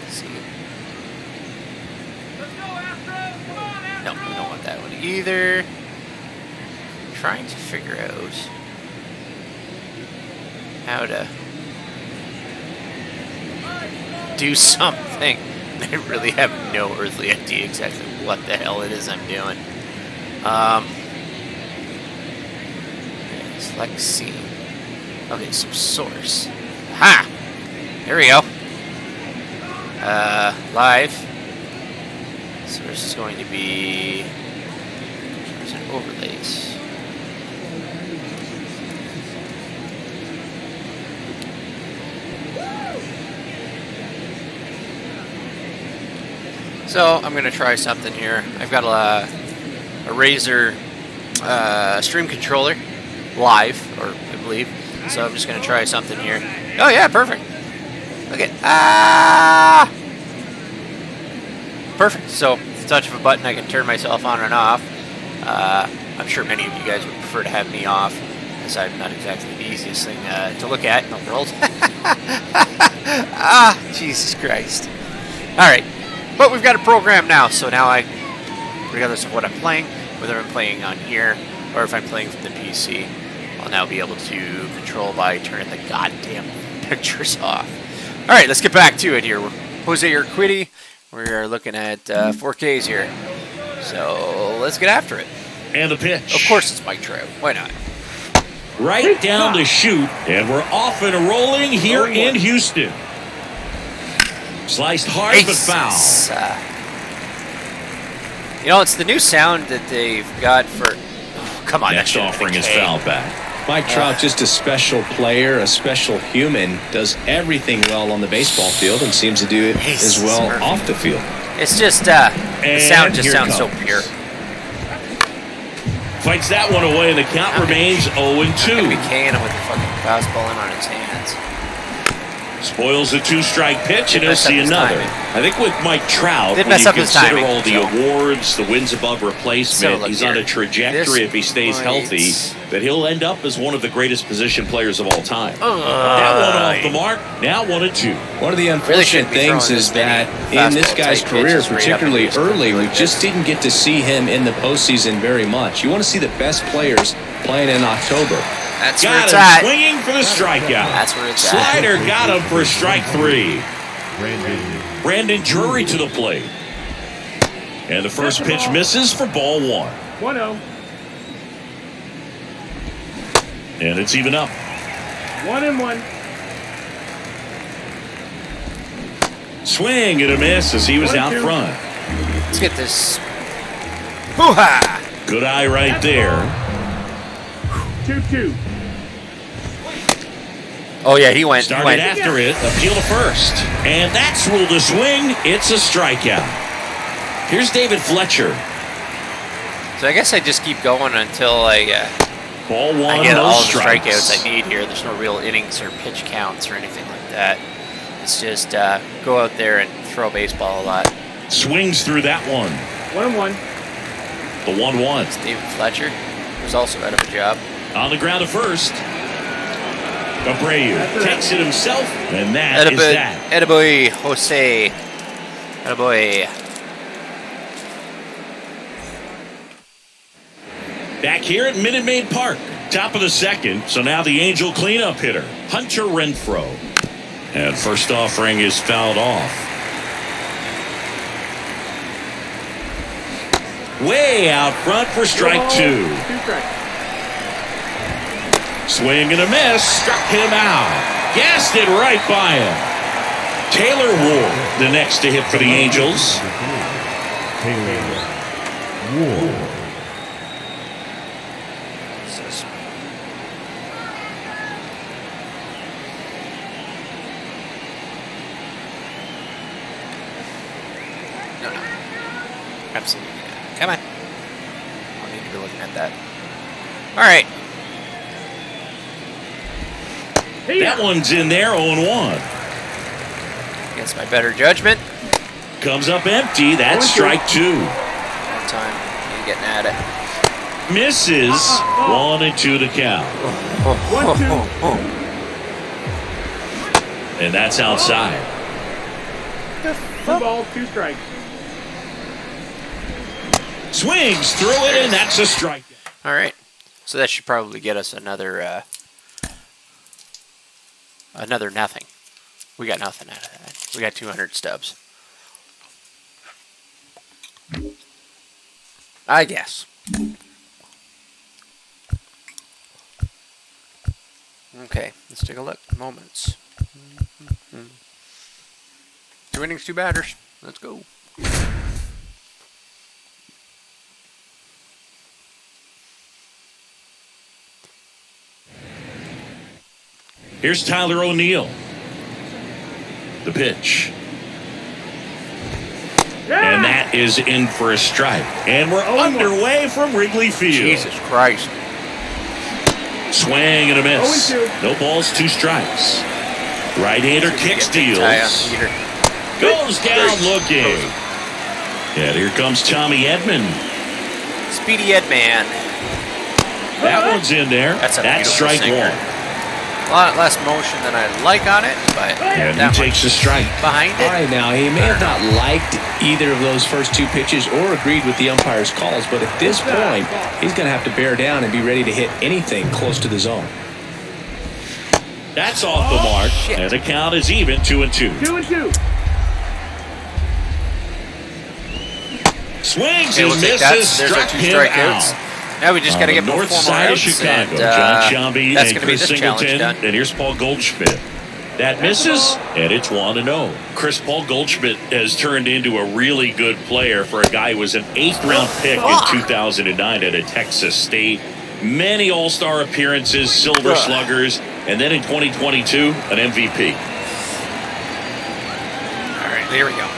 Let's see. No, we don't want that one either. I'm trying to figure out how to do something. I really have no earthly idea exactly what the hell it is I'm doing. Select scene. Okay, so source. Ha! There we go. Live. Source is going to be overlays. So I'm gonna try something here. I've got a Razer stream controller live, or I believe. So I'm just gonna try something here. Oh yeah, perfect. Look at perfect. So with the touch of a button, I can turn myself on and off. I'm sure many of you guys would prefer to have me off, as I'm not exactly the easiest thing to look at in the world. Jesus Christ. All right, but we've got a program now, so now regardless of what I'm playing, whether I'm playing on here or if I'm playing from the PC, I'll now be able to control by turning the goddamn pictures off. All right, let's get back to it here. We're Jose Urquidy. We are looking at 4Ks here. So let's get after it. And the pitch. Of course it's Mike Trout. Why not? Right down the chute, and we're off and rolling here in Houston. Sliced hard but foul. You know, it's the new sound that they've got for... Oh, come on. Next offering is foul back. Mike Trout, just a special player, a special human, does everything well on the baseball field and seems to do it as well off the field. It's just, the sound just sounds so pure. Fights that one away, and the count remains 0-2. Gonna be K'ing him with the fucking fastball in on his hands. Spoils a 2-strike pitch, and he'll see another. I think with Mike Trout, Did when mess you up his consider timing, all the so. awards, the wins above replacement, look he's here. on a trajectory, This if he stays might- healthy, that he'll end up as one of the greatest position players of all time. That one off the mark, now 1-2. One of the Really unfortunate shouldn't be things throwing is this many that in this fastball guy's type career, pitches right up particularly into his early, we like just didn't get to see him in the postseason very much. You want to see the best players playing in October. That's where Got it's him at. swinging for the strikeout. That's where it's at. Slider got him for strike 3. Brandon. Brandon Drury to the plate. And the first pitch misses for ball 1. 1-0. And it's even up. 1-1. Swing and a miss as he was out 1-2. front. Let's get this. Hoo-ha! Good eye right there. 2-2. Oh, yeah, he went. Started after it, appeal to first. And that's ruled a swing. It's a strikeout. Here's David Fletcher. So I guess I just keep going until I Ball 1, I get no all the strikes. strikeouts I need here. There's no real innings or pitch counts or anything like that. It's just go out there and throw a baseball a lot. Swings through that one. 1-1. The 1-1. David Fletcher was also out of a job. On the ground to first. Abreu takes it himself, and that is that. Attaboy, Jose. Attaboy. Back here at Minute Maid Park, top of the second. So now the Angel cleanup hitter, Hunter Renfroe. And first offering is fouled off. Way out front for strike 2. 2 strikes. Swing and a miss, struck him out. Gassed it right by him. Taylor Ward, the next to hit for the Angels. Taylor Ward. No. Absolutely not. Come on. I'll need to be looking at that. All right. That one's in there, 0-1. Against my better judgment. Comes up empty, that's strike 2. One time. Ain't getting at it. Misses, 1-2 to count. 1-2. And that's outside. 2 balls, 2 strikes. Swings through it, and that's a strike. All right. So that should probably get us another nothing. We got nothing out of that. We got 200 stubs. I guess. Okay, let's take a look. Moments. 2 innings, 2 batters. Let's go. Here's Tyler O'Neill. The pitch. And that is in for a strike. And we're underway from Wrigley Field. Jesus Christ. Swing and a miss. 0-2. No balls, 2 strikes. Right-hander kicks, deals. Goes down looking. And here comes Tommy Edman. Speedy Edman. That one's in there. That's a That's beautiful strike sinker. 1. A lot less motion than I like on it, but And that he takes much a strike. behind All it. right, now, he may have not liked either of those first 2 pitches or agreed with the umpire's calls, but at this point, he's going to have to bear down and be ready to hit anything close to the zone. That's off the mark. shit. And the count is even, 2-2. 2-2. Swings Okay, we'll and take that. misses, So there's our struck 2 him strikeouts. out. Now we just got to On get the more north formal side of outs, Chicago, and, John Sciambi that's and gonna be Chris this challenge Singleton, done. and here's Paul Goldschmidt. That misses, and it's 1-0. Chris Paul Goldschmidt has turned into a really good player for a guy who was an 8th-round pick in 2009 at a Texas State. Many All-Star appearances, Silver Sluggers, and then in 2022, an MVP. All right, there we go.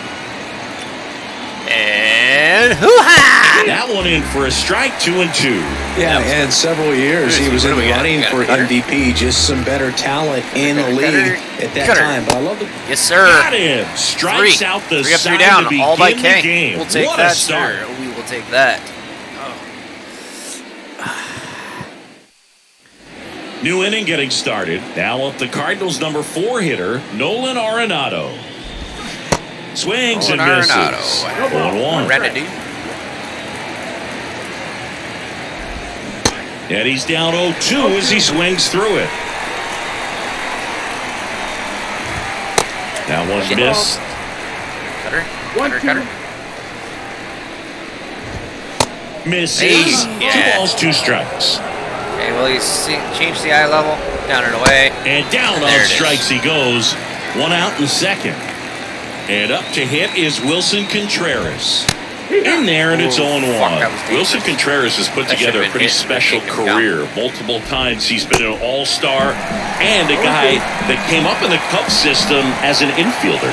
And And hoo-ha! That one in for a strike, 2-2. Yeah, and several years he was in the running for MVP. Just some better talent in the league at that time. But I love it. Yes, sir. Got him. Strikes out the 3 up, 3 side down, to begin all by the King. game. We'll take what that, a start. sir. We will take that. New inning getting started. Now up the Cardinals' number 4 hitter, Nolan Arenado. Swings and misses. 1-1. Ready. And he's down 0-2 as he swings through it. That one missed. Cutter. Misses. Yeah. 2 balls, 2 strikes. Okay, well, he's changed the eye level. Down and away. And down And on there it strikes he goes. 1 out in the second. And up to hit is Wilson Contreras. In there, and it's 0-1. that was dangerous. Wilson Contreras has put That together a should've pretty been hit. special They kicked him down. career. Multiple times he's been an all-star and a guy that came up in the Cubs system as an infielder.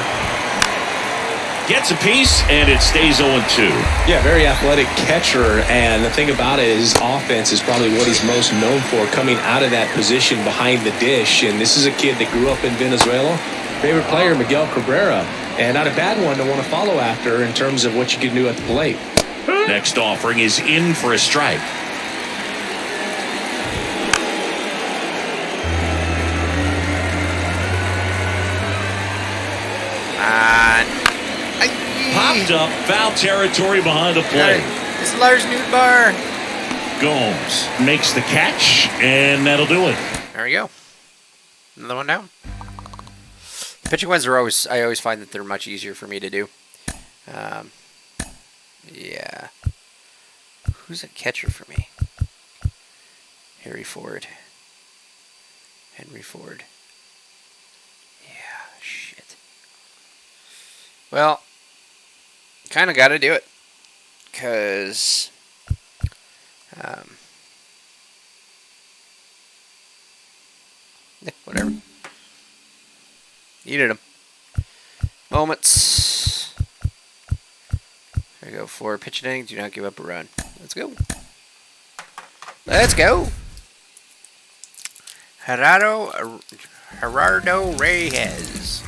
Gets a piece, and it stays 0-2. Yeah, very athletic catcher, and the thing about it is offense is probably what he's most known for, coming out of that position behind the dish. And this is a kid that grew up in Venezuela. Favorite player, Miguel Cabrera, and not a bad one to want to follow after in terms of what you can do at the plate. Next offering is in for a strike. Popped up, foul territory behind the plate. It's Lars Nootbaar. Gomes makes the catch, and that'll do it. There we go. Another one down. Pitching ones are always, I always find that they're much easier for me to do. Yeah. Who's a catcher for me? Henry Ford. Yeah, shit. Well, kind of got to do it. Because... whatever. Needed them. Moments. There we go. 4 pitch innings. Do not give up a run. Let's go. Let's go. Gerardo Reyes.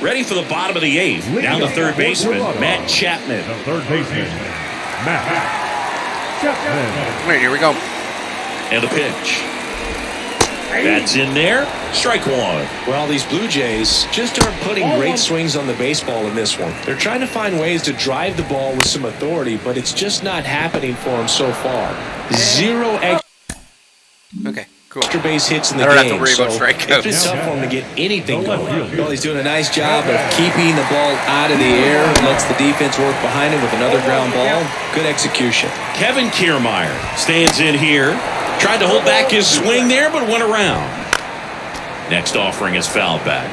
Ready for the bottom of the 8th. Down the third baseman, Matt Chapman. The third baseman, Matt Chapman. All right, here we go. And the pitch. That's in there. Strike 1. Well, these Blue Jays just aren't putting great swings on the baseball in this one. They're trying to find ways to drive the ball with some authority, but it's just not happening for them so far. 0 Okay, cool. extra base hits in the I don't have game, to worry about so strikeouts. it's tough for him to get anything going. Well, he's doing a nice job of keeping the ball out of the air, lets the defense work behind him with another ground ball. Good execution. Kevin Kiermaier stands in here. Tried to hold back his swing there, but went around. Next offering is fouled back.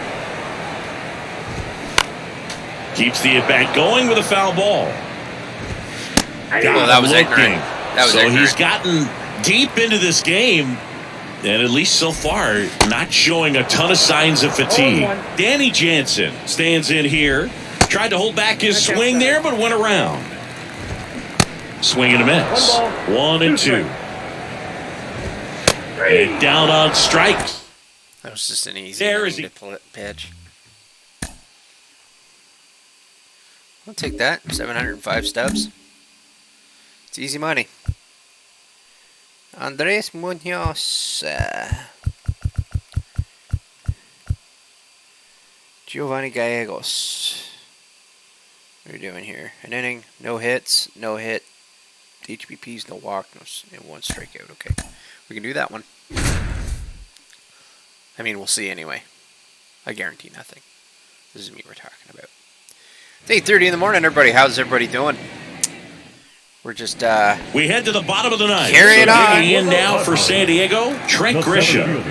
Keeps the at-bat going with a foul ball. Well, that was ignorant. That was so ignorant. he's gotten deep into this game, and at least so far, not showing a ton of signs of fatigue. Danny Jansen stands in here. Tried to hold back his swing there, but went around. Swing and a miss. 1-2. And down on strikes. That was just an easy There is inning to pitch. I'll take that. 705 stubs. It's easy money. Andres Munoz. Giovanni Gallegos. What are we doing here? An inning, no hits, no hit. HBPs, no walk, no one strikeout. Okay. We can do that one. I mean, we'll see anyway. I guarantee nothing. This is me we're talking about. It's 8:30 in the morning, everybody. How's everybody doing? We're just, We head to the bottom of the 9th. Carrying on. Digging in now for San Diego, Trent Grisham.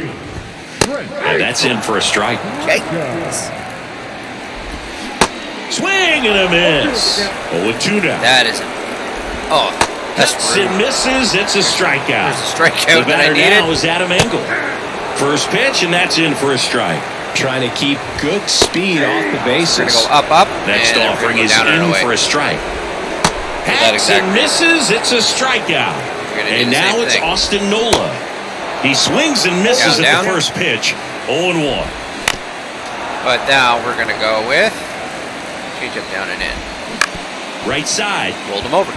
And that's in for a strike. okay. Swing and a miss. 0-2 now. That isn't. Oh, that's Cuts rude. and misses. It's a strikeout. There's a strikeout The that I batter needed. now is Adam Engel. First pitch, and that's in for a strike. Trying to keep good speed off the We're bases. gonna go up, up. Next and we're offering gonna go is down and in away. for a strike. that Hacks exact and misses. It's a strikeout. We're gonna do And the now same it's thing. Austin Nola. He swings and misses Down, at down. the first pitch. 0-1. But now we're gonna go with change up, down and in. Right side. Rolled him over.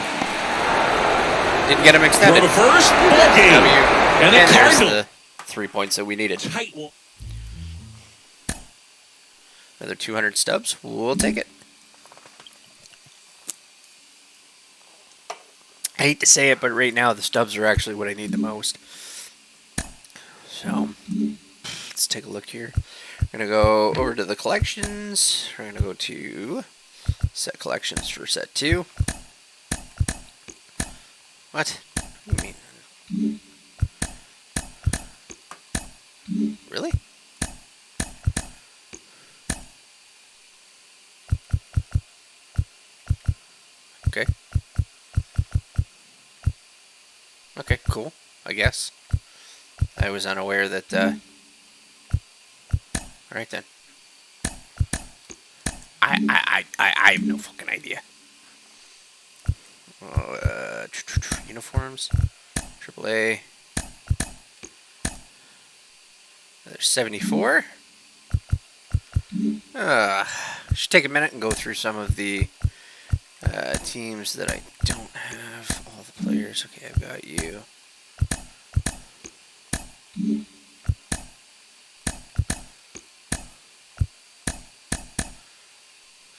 Didn't get him Throw extended. to first. Ball game. W. And the there's Cardinal. the 3 points that we needed. Tight one. Another 200 stubs. We'll take it. I hate to say it, but right now the stubs are actually what I need the most. So let's take a look here. We're gonna go over to the collections. We're gonna go to set collections for set 2. What? What do you mean? Really? Okay. Okay, cool. I guess. I was unaware that, Alright then. I have no fucking idea. Oh, uniforms. AAA. There's 74. Should take a minute and go through some of the teams that I don't have all the players. Okay, I've got you.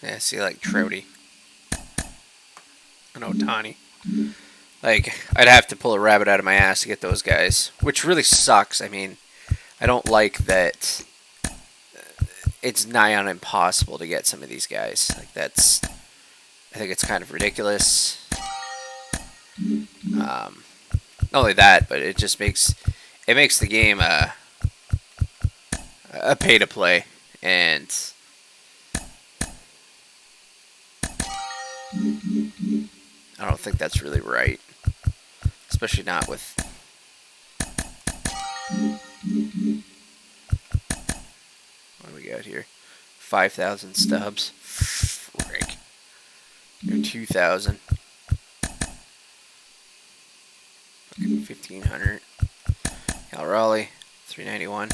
Yeah, see, like Trouty. And Otani. Like, I'd have to pull a rabbit out of my ass to get those guys, which really sucks. I mean, I don't like that it's nigh on impossible to get some of these guys. Like, that's, I think it's kind of ridiculous. Not only that, but it just makes the game a pay to play, and I don't think that's really right, especially not with. What do we got here? 5,000 stubs. Frick. 2,000. 1,500. Cal Raleigh, 391.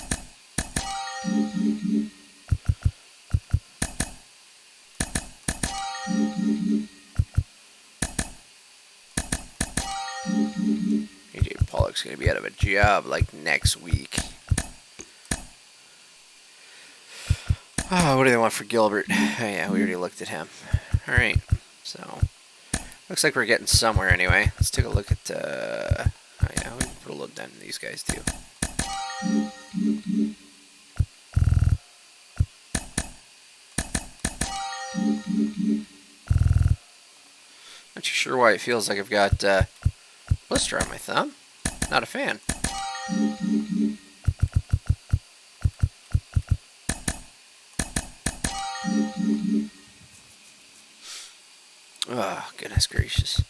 AJ Pollock's gonna be out of a job like next week. Oh, what do they want for Gilbert? Oh, yeah, we already looked at him. All right, so looks like we're getting somewhere anyway. Let's take a look at. Oh yeah, we can put a little dent in these guys too. Not too sure why it feels like I've got blister on my thumb. Not a fan. Oh, goodness gracious.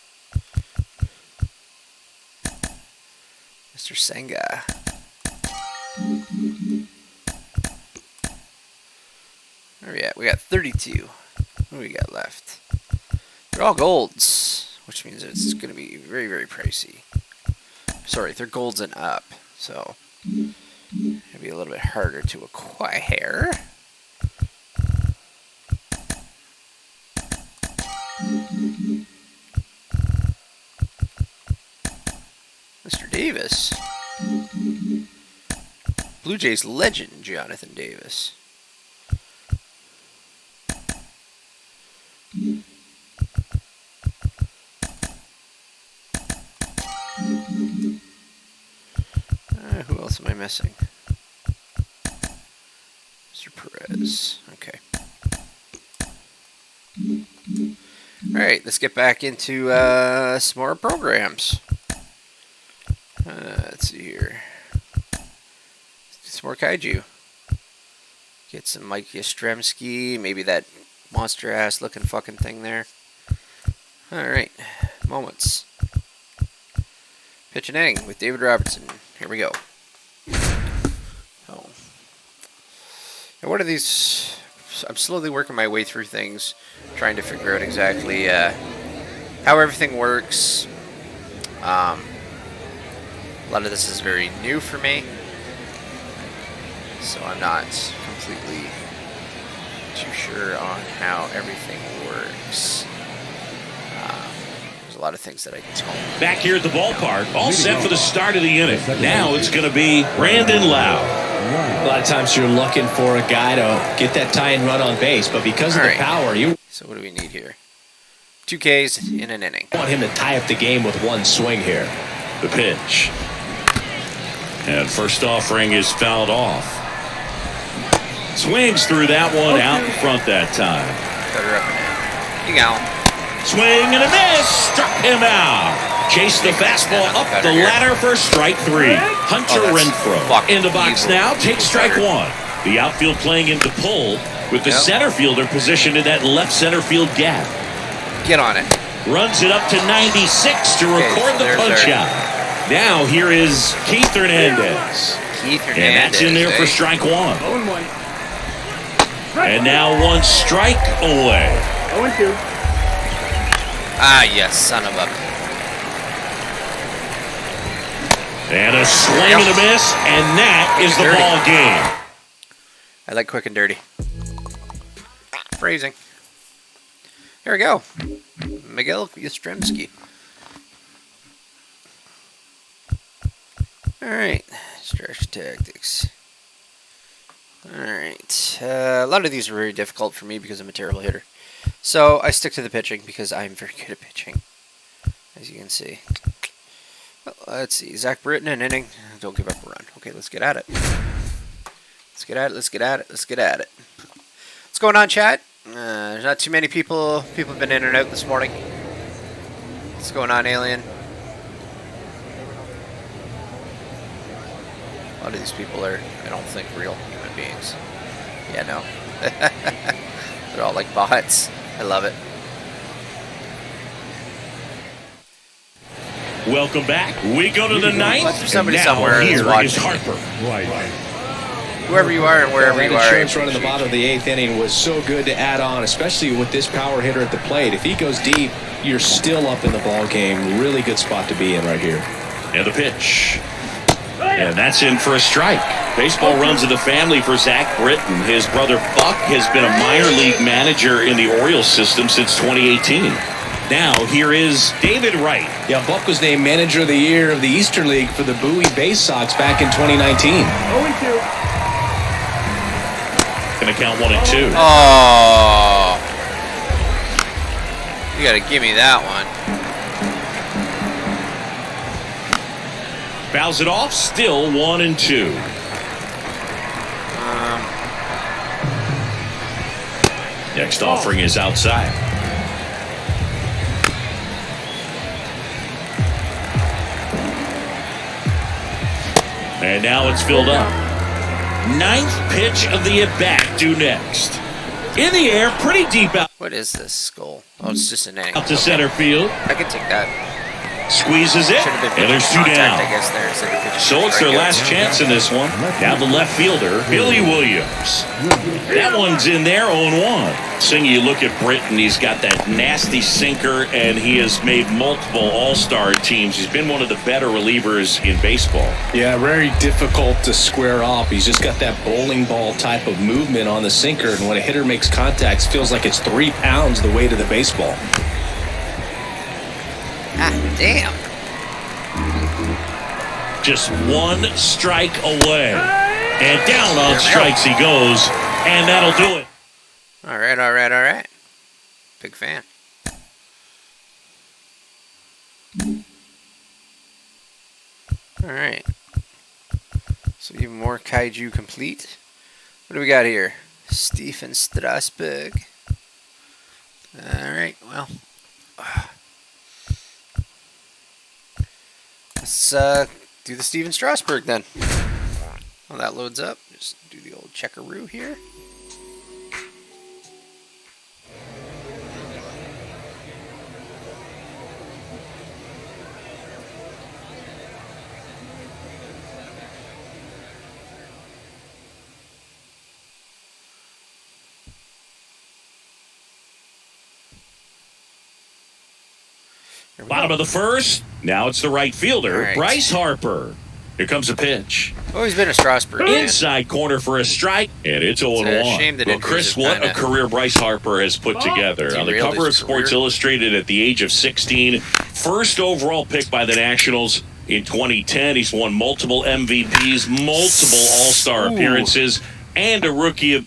Mr. Senga. Where are we at? We got 32. What do we got left? They're all golds, which means it's going to be very, very pricey. Sorry, they're golds and up, so it'll be a little bit harder to acquire. Mr. Davis. Blue Jays legend, Jonathan Davis. Who else am I missing? Mr. Perez. Okay. Alright, let's get back into some more programs. Let's see here. Let's do some more Kaiju. Get some Mike Yastrzemski. Maybe that monster ass looking fucking thing there. Alright, moments. Pitch and inning with David Robertson. Here we go. Oh. And what are these? I'm slowly working my way through things, trying to figure out exactly how everything works. A lot of this is very new for me, so I'm not completely too sure on how everything works. There's a lot of things that I don't. Back here at the ballpark, all set for the start of the inning. Now it's going to be Brandon Lowe. A lot of times you're looking for a guy to get that tying run on base, but because of the power, you So what do we need here? 2 Ks in an inning. want him to tie up the game with one swing here. The pitch. And first offering is fouled off. Swings through that one out in front that time. Better up and in. You go. Swing and a miss. Struck him out. Chase the fastball up the ladder for strike 3. Hunter Renfroe in the box now. Takes strike 1. The outfield playing into pull with the center fielder positioned in that left center field gap. Get on it. Runs it up to 96 to record the punch out. Now here is Keith Hernandez. And that's in there for strike 1. And now 1 strike away. 0-2. Ah, yes, son of a. And a swing and a miss, and that is the ball game. I like quick and dirty. Phrasing. Here we go. Miguel Yastrzemski. Alright. Stretch tactics. Alright. A lot of these are very difficult for me because I'm a terrible hitter. So I stick to the pitching because I'm very good at pitching. As you can see. Well, let's see. Zach Britton, an inning. Don't give up a run. Okay, let's get at it. Let's get at it. Let's get at it. Let's get at it. What's going on, chat? There's not too many people. People have been in and out this morning. What's going on, Alien? A lot of these people are, I don't think, real human beings. Yeah, no. They're all like bots. I love it. Welcome back. We go to the 9th. There's somebody and now somewhere that's here watching. is Harper. Whoever you are and wherever you That are. insurance run in the bottom of the 8th inning was so good to add on, especially with this power hitter at the plate. If he goes deep, you're still up in the ball game. Really good spot to be in right here. And the pitch. And that's in for a strike. Baseball runs in the family for Zach Britton. His brother Buck has been a minor league manager in the Orioles system since 2018. Now, here is David Wright. Yeah, Buck was named Manager of the Year of the Eastern League for the Bowie Bay Sox back in 2019. 0-2. Going to count 1 and 2. Oh. You got to give me that one. Fouls it off, still 1 and 2. Next offering is outside. And now it's filled up. 9th pitch of the at-bat due next. In the air, pretty deep out What is this skull? Oh, it's just an inning. to center field. I could take that. Squeezes it, Should have been and there's 2 contact, down. I guess there instead of pitching So it's their strikeouts. last chance in this one. Now the left fielder, Billy Williams. That one's in there, 0-1. Seeing you look at Britton, he's got that nasty sinker, and he has made multiple all-star teams. He's been one of the better relievers in baseball. Yeah, very difficult to square off. He's just got that bowling ball type of movement on the sinker, and when a hitter makes contact, it feels like it's 3 pounds the weight of the baseball. Ah, damn. Just 1 strike away. And down on strikes he goes, and that'll do it. All right, all right, all right. Big fan. All right. So even more kaiju complete. What do we got here? Stephen Strasburg. All right, well. Let's do the Stephen Strasburg then. While that loads up, just do the old checkaroo here. Bottom of the first. Now it's the right fielder, Right. Bryce Harper. Here comes a pitch. Always been a Strasburg fan. Inside corner for a strike, and it's 0-1. It's a shame that Well, injuries Chris, have what a kinda career Bryce Harper has put together. On the derailed cover of his Sports career. Illustrated at the age of 16, first overall pick by the Nationals in 2010. He's won multiple MVPs, multiple All-Star appearances, and a Rookie of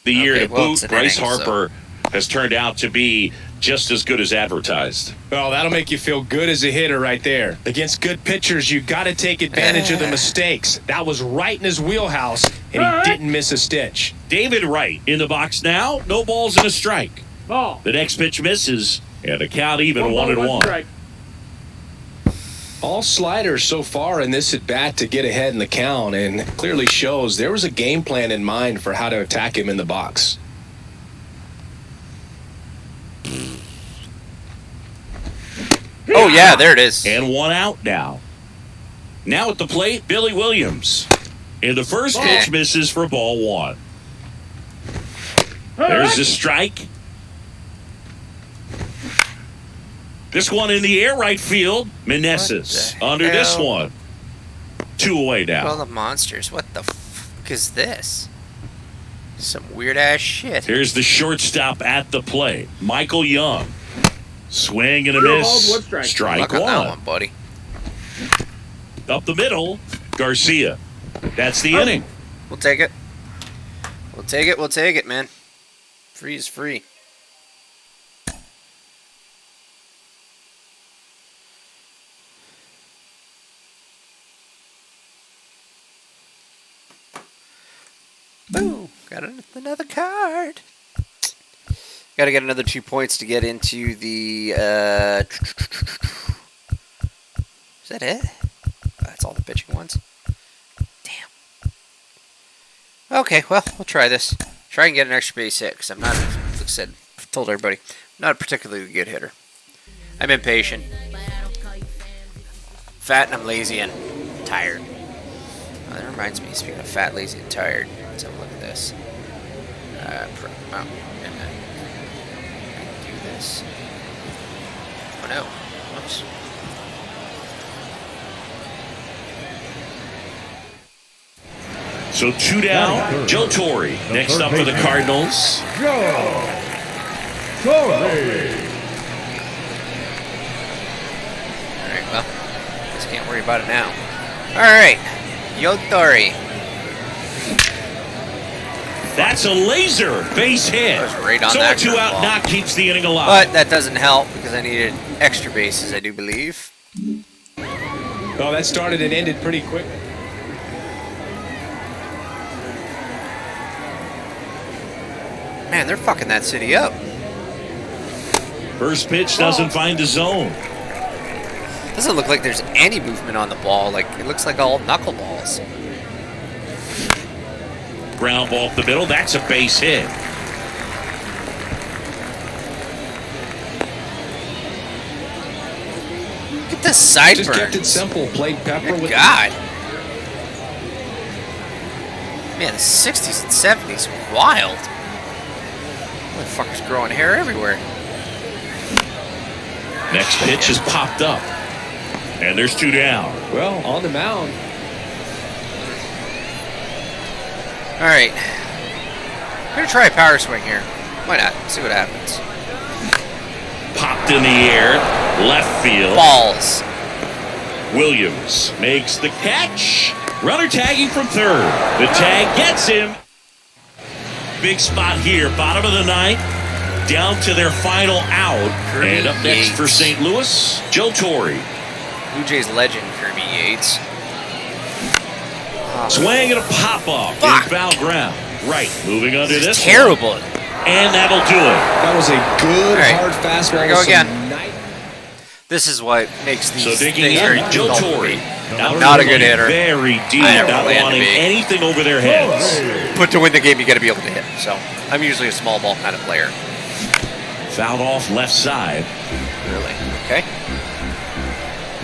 the Year Okay, to well, it's boot. an Bryce inning, so- Harper has turned out to be just as good as advertised. Well, that'll make you feel good as a hitter right there. Against good pitchers, you got to take advantage of the mistakes. That was right in his wheelhouse, and he didn't miss a stitch. David Wright in the box now. No balls and a strike. Ball. The next pitch misses, and the count even 1-1. Strike. All sliders so far in this at-bat to get ahead in the count, and clearly shows there was a game plan in mind for how to attack him in the box. Oh, yeah, there it is. And one out now. Now at the plate, Billy Williams. And the first pitch misses for ball one. There's the strike. This one in the air, right field. Meneses What the under this hell? one. 2 away now. Well, the monsters. What the fuck is this? Some weird ass shit. Here's the shortstop at the plate, Michael Young. Swing and a Zero miss. balls, one strike. Strike Luck on that one. one, buddy. Up the middle, Garcia. That's the inning. We'll take it. We'll take it. We'll take it, man. Free is free. Boom. Got another card. Got to get another 2 points to get into the. Is that it? That's all the pitching ones. Damn. Okay, well, we'll try this. Try and get an extra base hit, because I'm not, like I said, told everybody, I'm not a particularly good hitter. I'm impatient. Fat and I'm lazy and tired. Oh, that reminds me, speaking of fat, lazy, and tired, let's have a look at this. And then I can do this. Oh no. Whoops. So 2 down, Joe Torre. Next up for the Cardinals. Joe Torre. Alright, well, just can't worry about it now. Alright, Yo Torre. That's a laser base hit. That was right on so that a 2 out curveball. knock keeps the inning alive. But that doesn't help because I needed extra bases, I do believe. Oh, that started and ended pretty quick. Man, they're fucking that city up. First pitch doesn't find the zone. Doesn't look like there's any movement on the ball. Like, it looks like all knuckleballs. Ground ball up the middle. That's a base hit. Look at this sideburns. Just kept it simple. Played Pepper Good with God. Man, the 60s and 70s are wild. Motherfuckers growing hair everywhere. Next pitch is popped up. And there's 2 down. Well, on the mound. Alright. I'm going to try a power swing here. Why not? See what happens. Popped in the air. Left field. Balls. Williams makes the catch. Runner tagging from third. The tag gets him. Big spot here. Bottom of the ninth. Down to their final out. Kirby And up next Yates. for St. Louis, Joe Torre. Blue Jays legend, Kirby Yates. Swing and a pop-up Fuck. in foul ground. Right, moving under This this is terrible. one. And that'll do it. That was a good, All right. hard fastball. Here we go with some again. nice- This is what makes these So digging things very in, Joe difficult for Torre. me. Now Not a good hitter. Very deep, I never not planned to wanting be. anything over their heads. But to win the game, you got to be able to hit. So I'm usually a small ball kind of player. Fouled off left side. Really? Okay.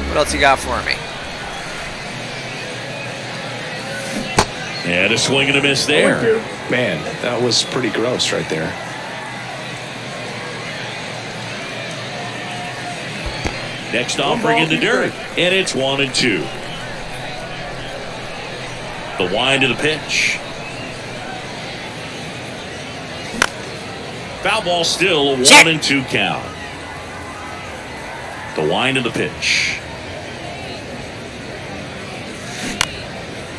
What else you got for me? And a swing and a miss there. Man, that was pretty gross right there. Next offering in the dirt, and it's 1-2. The wind of the pitch. Foul ball still, a 1-2 count. The wind of the pitch.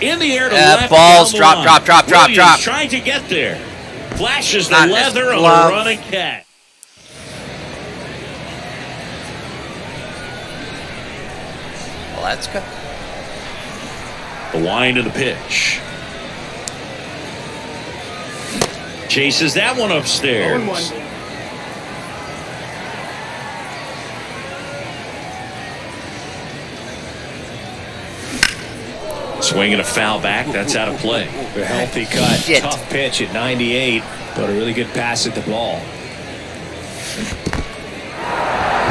In the air to left. Balls drop. Williams trying to get there. Flashes the leather on the running cat. Well, that's good. The wind of the pitch. Chases that one upstairs. 0-1. Swinging a foul back. That's out of play. A healthy cut. Shit. Tough pitch at 98, but a really good pass at the ball.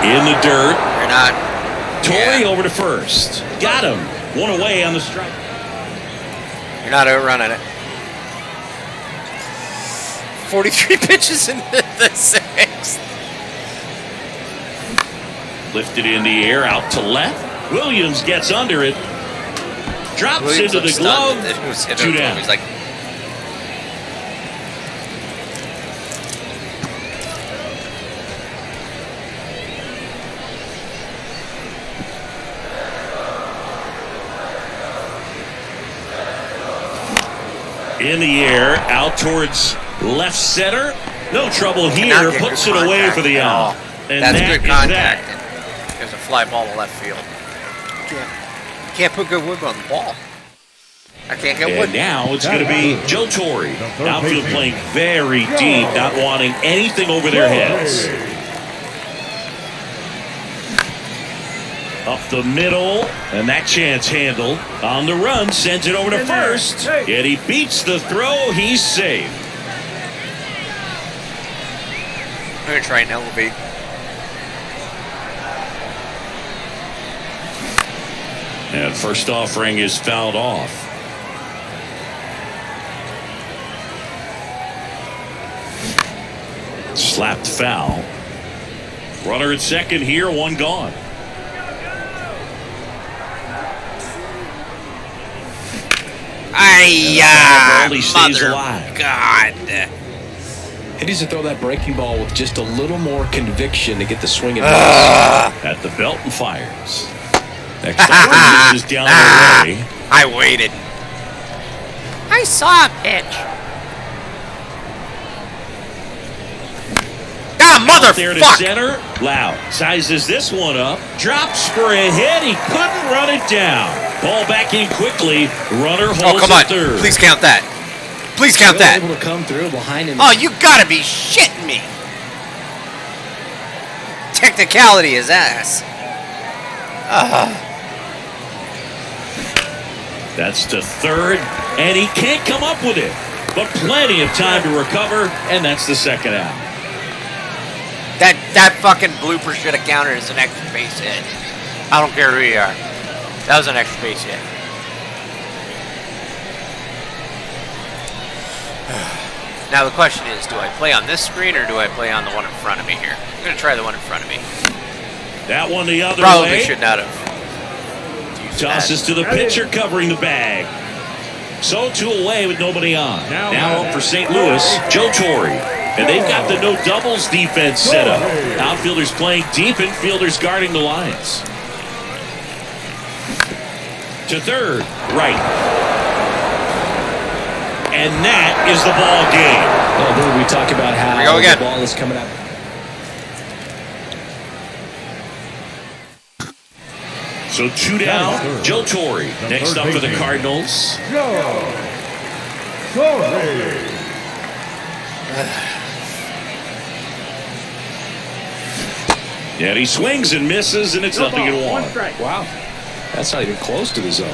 In the dirt. You're not. Torrey over to first. Got him. One away on the strike. You're not outrunning it. 43 pitches in the sixth. Lifted in the air, out to left. Williams gets under it. Drops Williams into the looked glove. stunned. It was hit 2 him. down. He's like, In the air, out towards left center. No trouble here. cannot get Puts good it away contact for the at all. out. And That's that good is contact. that. There's a fly ball to left field. Can't put good wood on the ball. I can't get wood. And now it's going to be Joe Torre. Outfield playing very deep, not wanting anything over their heads. Up the middle, and that chance handled. On the run, sends it over to first. Yet he beats the throw. He's safe. I'm going to try and elevate. And first offering is fouled off. Slapped foul. Runner at second here, one gone. He stays alive. God. He needs to throw that breaking ball with just a little more conviction to get the swing and miss. At the belt and fires. Next offering is down the way. I waited. I saw a pitch. Ah, There to motherfucker! center. Loud sizes this one up. Drops for a hit. He couldn't run it down. Ball back in quickly. Runner holds Oh, come on. at third. Please count that. Please count Still that. able to come through behind him. Oh, you gotta be shitting me. Technicality is ass. That's to third, and he can't come up with it. But plenty of time to recover, and that's the second out. That fucking blooper should have counted as an extra base hit. I don't care who you are. That was an extra base hit. Now the question is, do I play on this screen or do I play on the one in front of me here? I'm going to try the one in front of me. That one the other Probably way. should not have. used Tosses to the pitcher covering the bag. So 2 away with nobody on. Now up for St. Louis, Joe Torre. And they've got the no doubles defense set up. Outfielders playing deep, infielders guarding the lines. To third, right. And that is the ball game. Oh, we talk about how we go again. the ball is coming up. So 2 down, Joe Torre. Next up for the Cardinals. Joe Torre. And he swings and misses, and it's nothing in one. Wow. That's not even close to the zone.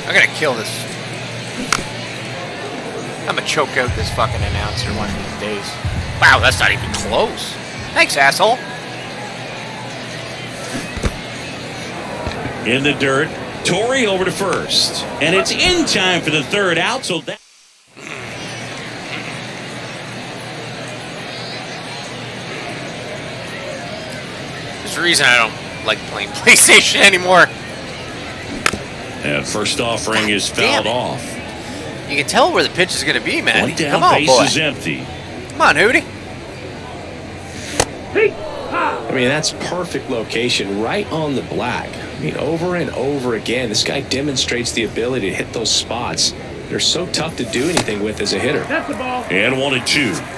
I'm going to kill this. I'm going to choke out this fucking announcer one of these days. Wow, that's not even close. Thanks, asshole. In the dirt, Torre over to first. And it's in time for the third out, so that... This There's a reason I don't like playing PlayStation anymore. And first offering is fouled off. You can tell where the pitch is going to be, man. One down, Come on, base boy. is empty. Come on, Hootie. I mean, that's perfect location, right on the black. I mean, over and over again, this guy demonstrates the ability to hit those spots. They're so tough to do anything with as a hitter. That's the ball. And 1-2.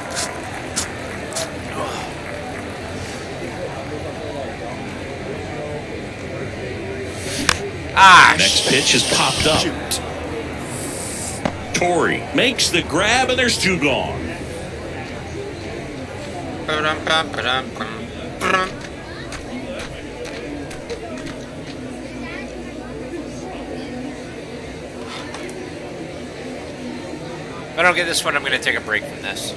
Next pitch is popped up. Shoot. Torrey makes the grab, and there's 2 gone. If I don't get this one, I'm going to take a break from this.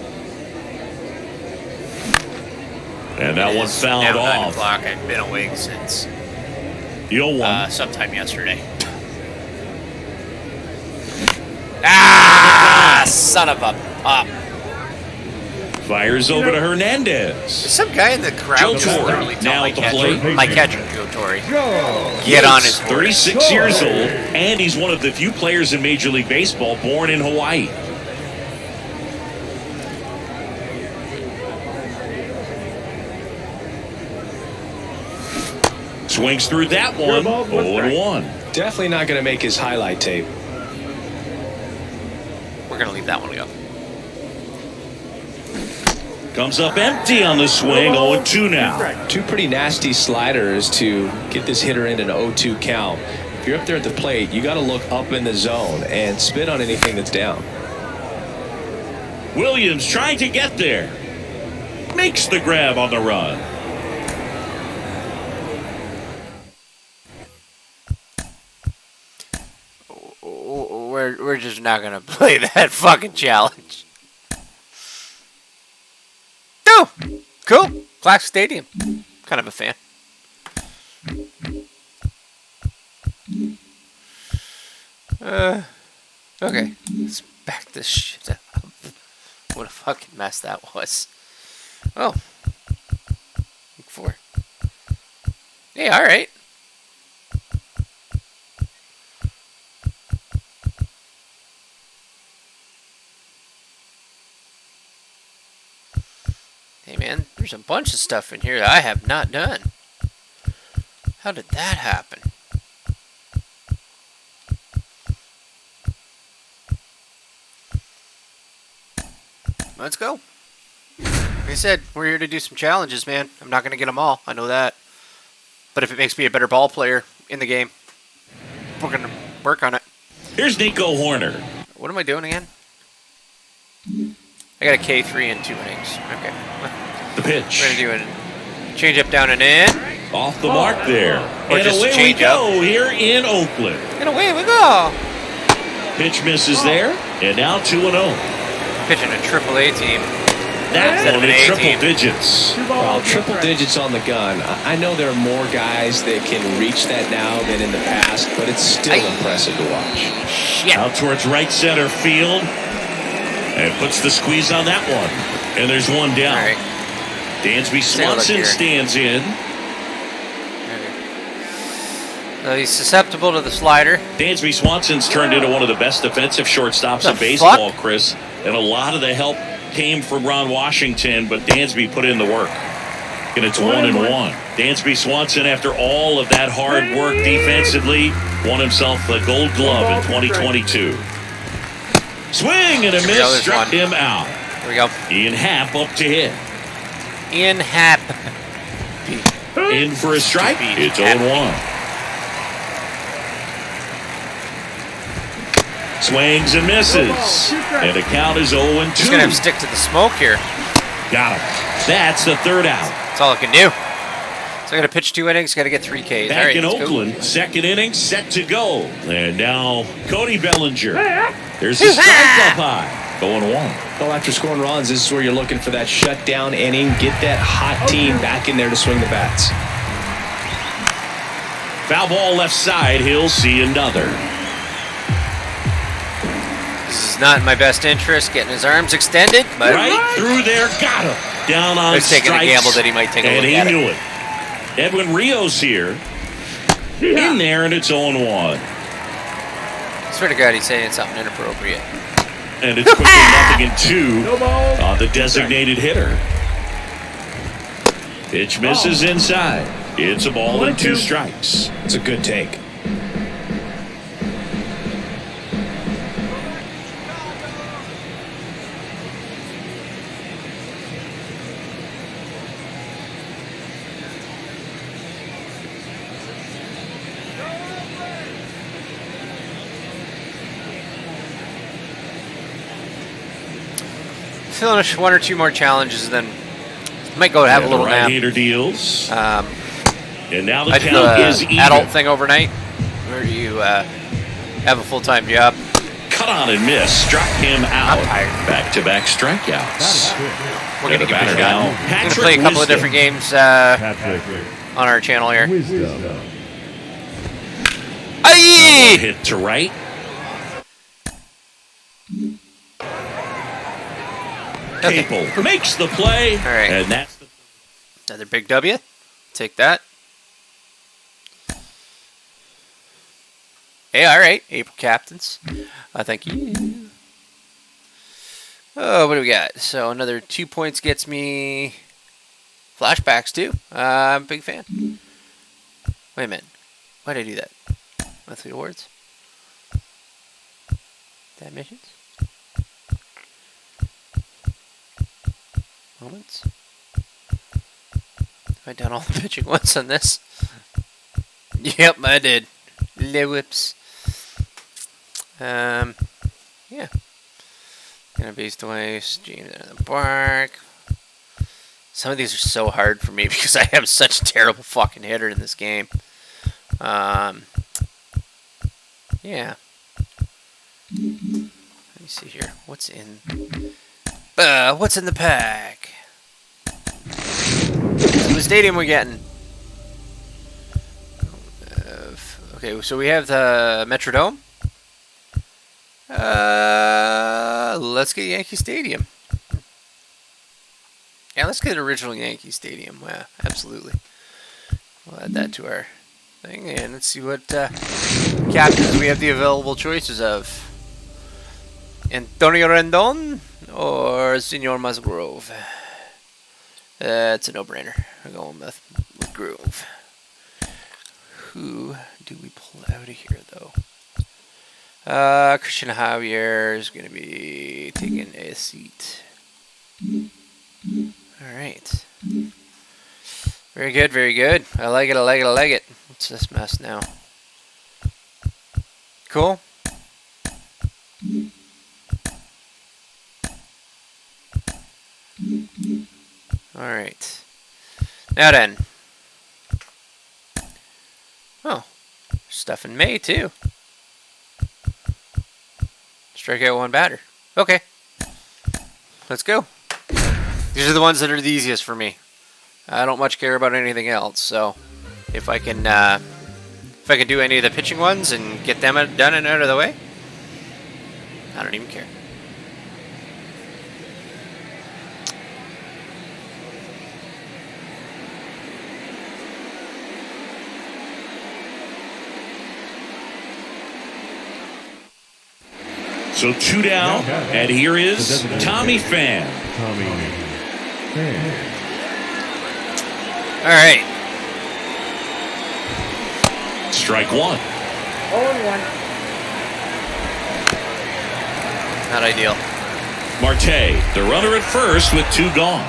And that one fouled now 9 off. o'clock. I've been awake since 0-1. sometime yesterday. Ah, son of a pop. Fires over to Hernandez. There's some guy in the crowd Joe who's Torre, literally now telling at the plate. my catcher, Joe Torre. Go. Get on his horse. 36 years old, and he's one of the few players in Major League Baseball born in Hawaii. Swings through that one. 0-1. Definitely not going to make his highlight tape. We're going to leave that one go. Comes up empty on the swing. 0-2 now. 2 pretty nasty sliders to get this hitter in an 0-2 count. If you're up there at the plate, you got to look up in the zone and spit on anything that's down. Williams trying to get there. Makes the grab on the run. We're just not going to play that fucking challenge. Oh, cool. Classic Stadium. Kind of a fan. Okay. Let's back this shit up. What a fucking mess that was. Oh. Look for. Hey, alright. Hey man, there's a bunch of stuff in here that I have not done. How did that happen? Let's go. Like I said, we're here to do some challenges, man. I'm not going to get them all. I know that. But if it makes me a better ball player in the game, we're going to work on it. Here's Nico Horner. What am I doing again? I got a K3 in 2 innings. Okay. The pitch. We're going to do a change up, down, and in. Off the mark there. Or And just away we change go up. here in Oakland. And away we go. Pitch misses there. And now 2-0. Pitching a AAA team. That Instead of one an in A triple team. digits. Well, triple digits on the gun. I know there are more guys that can reach that now than in the past, but it's still impressive to watch. Shit. Out towards right center field. And puts the squeeze on that one. And there's one down. All right. Dansby Take a look Swanson here. stands in. So he's susceptible to the slider. Dansby Swanson's turned into one of the best defensive shortstops The in baseball, fuck? Chris. And a lot of the help came from Ron Washington, but Dansby put in the work. And it's 1-1. Dansby Swanson, after all of that hard work defensively, won himself the Gold Glove in 2022. Swing and a There we go, miss, there's struck one. him out. Here we go. Ian Happ up to hit. Ian Happ. In for a strike. It's 0-1. Swings and misses. And the count is 0-2. Just gonna have to stick to the smoke here. Got him. That's the third out. That's all I can do. So I gotta pitch 2 innings, gotta get 3 Ks. Back all right, in let's go. Oakland, second inning, set to go. And now Cody Bellinger. There's a strike up high. Going 1. Well, after scoring runs, this is where you're looking for that shutdown inning. Get that hot team back in there to swing the bats. Foul ball left side. He'll see another. This is not in my best interest, getting his arms extended, but Right through there. Got him. Down on he's taking a strikes, gamble that he might take a and look he at knew it. it. Edwin Rios here. In there, and it's 0-1. Swear to God, he's saying something inappropriate. And it's quickly 0-2 on the designated hitter. Pitch misses inside. It's a ball and 2 strikes. It's a good take. Finish 1 or 2 more challenges, then might go have a little nap. Right-hander deals. And now the I do count is even. adult thing overnight, where you have a full-time job. Cut on and miss. Struck him out. I'm tired. Back-to-back strikeouts. We're gonna give it a batter now. shot. We're gonna Patrick play a couple of Wisdom. different games Patrick on our channel here. Wisdom. Aye! Hit to right. Okay. Capel makes the play. All right. And that's the Another big W. Take that. Hey, all right. April captains. Thank you. Oh, what do we got? So another 2 points gets me flashbacks too. I'm a big fan. Wait a minute. Why did I do that? Monthly awards. That missions. Moments. Have I done all the pitching ones on this? Yep, I did. Whoops. Yeah. Gonna base waste, James in the park. Some of these are so hard for me because I have such a terrible fucking hitter in this game. Yeah. Let me see here. What's in the pack? The stadium we're getting. Okay, so we have the Metrodome. Let's get Yankee Stadium. Yeah, let's get original Yankee Stadium. Yeah, absolutely. We'll add that to our thing, and let's see what captains we have the available choices of. Antonio Rendon or Senor Musgrove? It's a no-brainer. We're going with Grove. Who do we pull out of here, though? Christian Javier is going to be taking a seat. All right. Very good, very good. I like it, I like it, I like it. What's this mess now? Cool. All right. Now then. Oh, stuff in May too. Strike out 1 batter. Okay. Let's go. These are the ones that are the easiest for me. I don't much care about anything else, so if I can do any of the pitching ones and get them done and out of the way, I don't even care. So 2 down, and here is Tommy Pham. Tommy Pham. All right. Strike 1. 0-1. Not ideal. Marte, the runner at first with 2 gone.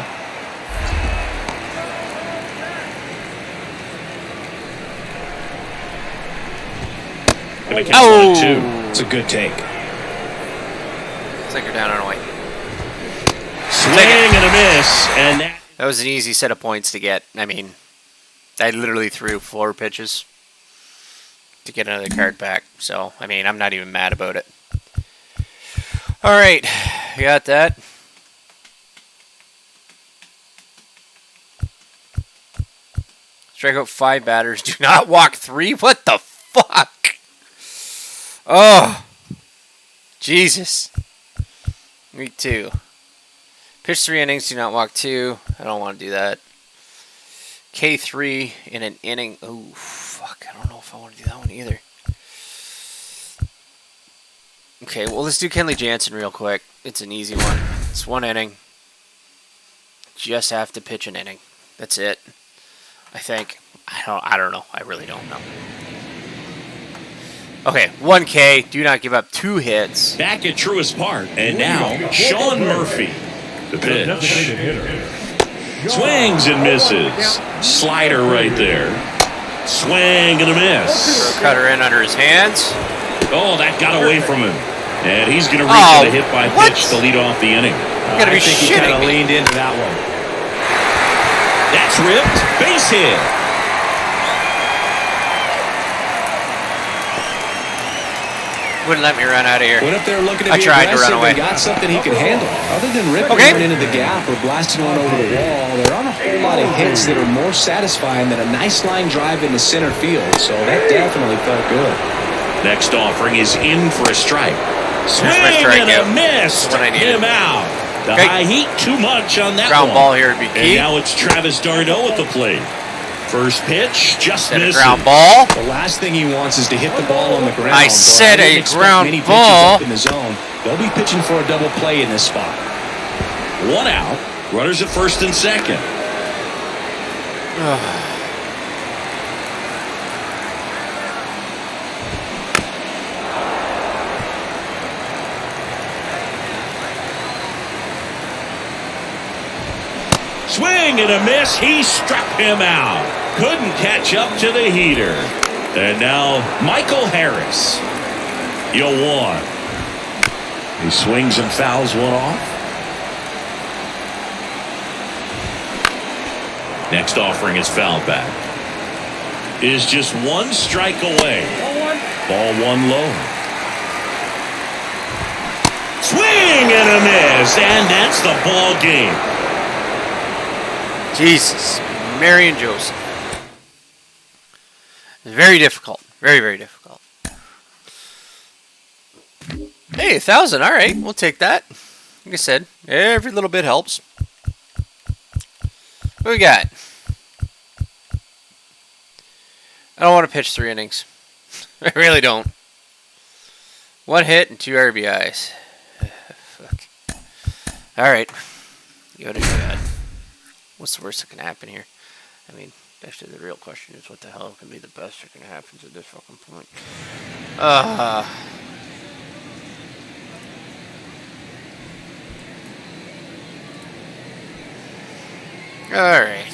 Gonna count 1-2. It's a good take. Looks like you're down on a white. Swing and a miss, and That was an easy set of points to get. I mean, I literally threw 4 pitches to get another card back. So, I mean, I'm not even mad about it. All right, you got that. Strike out 5 batters. Do not walk 3. What the fuck? Oh, Jesus. Week 2. Pitch 3 innings. Do not walk 2. I don't want to do that. K3 in an inning. Oh, fuck. I don't know if I want to do that one either. Okay, well, let's do Kenley Jansen real quick. It's an easy one. It's 1 inning. Just have to pitch an inning. That's it. I think. I don't know. I really don't know. Okay, 1K. Do not give up 2 hits. Back at Truist Park. And now, Sean Murphy. The pitch. Designated hitter. Swings and misses. Slider right there. Swing and a miss. Cutter in under his hands. Oh, that got away from him. And he's going to reach Oh, for the hit by what? pitch to lead off the inning. You gotta be I think he kind shitting of me. leaned into that one. That's ripped. Base hit. Wouldn't let me run out of here. Went up there looking to I be tried to run aggressive away. and got something he could handle. Other than ripping Okay. one into the gap or blasting one over the wall, there aren't a whole lot of hits that are more satisfying than a nice line drive into center field. So that definitely felt good. Next offering is in for a strike. Swing my and a strikeout. miss. That's what I Took needed. him out. The Okay. high heat too much on that Ground one. ball here would be And key. now it's Travis d'Arnaud at the plate. First pitch just Said a misses. ground ball. The last thing he wants is to hit the ball on the ground. I so said wouldn't a expect ground many pitches ball. up in the zone. They'll be pitching for a double play in this spot. 1 out. Runners at first and second. Swing and a miss. He struck him out. Couldn't catch up to the heater. And now Michael Harris. 0-1. He swings and fouls one off. Next offering is fouled back. Is just 1 strike away. Ball 1 low. Swing and a miss. And that's the ball game. Jesus. Marion Joseph. Very difficult. Very, very difficult. Hey, 1,000. All right. We'll take that. Like I said, every little bit helps. What we got? I don't want to pitch 3 innings. I really don't. 1 hit and 2 RBIs. Fuck. All right. Give it a shot. What's the worst that can happen here? I mean, actually, the real question is what the hell can be the best that can happen to this fucking point? Alright.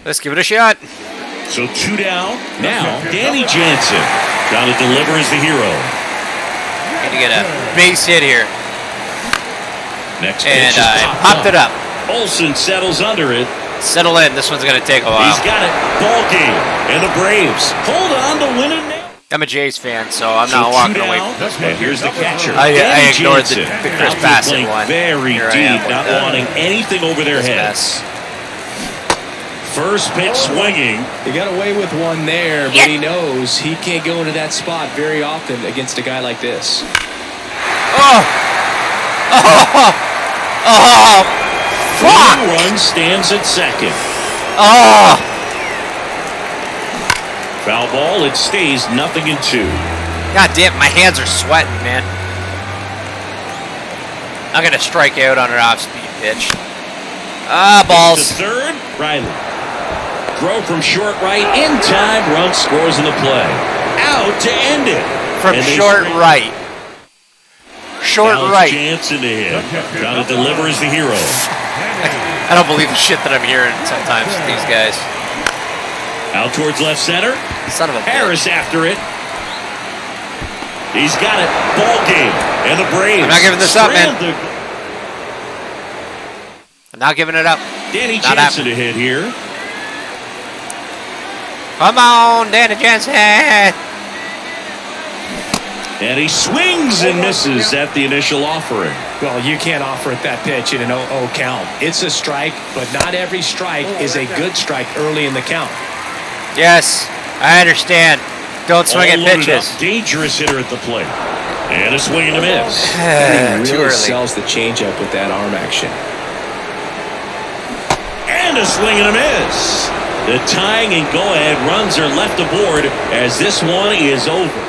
Let's give it a shot. So 2 down. Now, Danny Jansen. Got to deliver as the hero. Need to get a base hit here. Next pitch And is I popped it up. Olsen settles under it. Settle in. This one's going to take a while. He's got it. Ball game. And the Braves hold on to win it now. I'm a Jays fan, so I'm So not 2 walking down. away. And here's the catcher. I Danny ignored the Jansen. Chris Outfield Bassett playing one. very Here I am deep, with not the- wanting anything over their This heads. mess. First pitch swinging. He got away with one there, but Yeah. he knows he can't go into that spot very often against a guy like this. Oh! Oh! Oh! Fuck! 1 run stands at second. Oh! Foul ball. It stays 0-2. God damn, my hands are sweating, man. I'm gonna strike out on an off-speed pitch. Ah, To balls. third, Riley. Throw from short right in time. Run scores in the play. Out to end it. From And they short strike. right. Short Alex right. Jansen to hit. Got to deliver as the hero. I don't believe the shit that I'm hearing sometimes with these guys. Out towards left center. Son of a Harris bitch. after it. He's got it. Ball game. And the Braves. I'm not giving this up, man. strand I'm not giving it up. Danny Not Jansen to hit here. Come on, Danny Jansen. And he swings and misses at the initial offering. Well, you can't offer it that pitch in an 0-0 count. It's a strike, but not every strike is a good strike early in the count. Yes, I understand. Don't swing All at loaded pitches. up. Dangerous hitter at the plate. And a swing and a miss. He Too really early. sells the changeup with that arm action. a swing and a miss. The tying and go-ahead runs are left aboard as this one is over.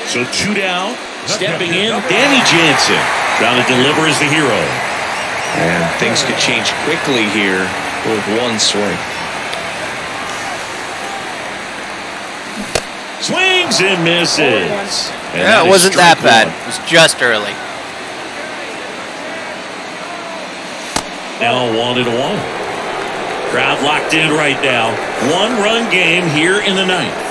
So 2 down. Stepping in, Danny Jansen. Trying to deliver as the hero. And things could change quickly here with one swing. Swings and misses. And Yeah, it wasn't that bad. It was just early. Now 1-1. Crowd locked in right now. 1-run game here in the 9th.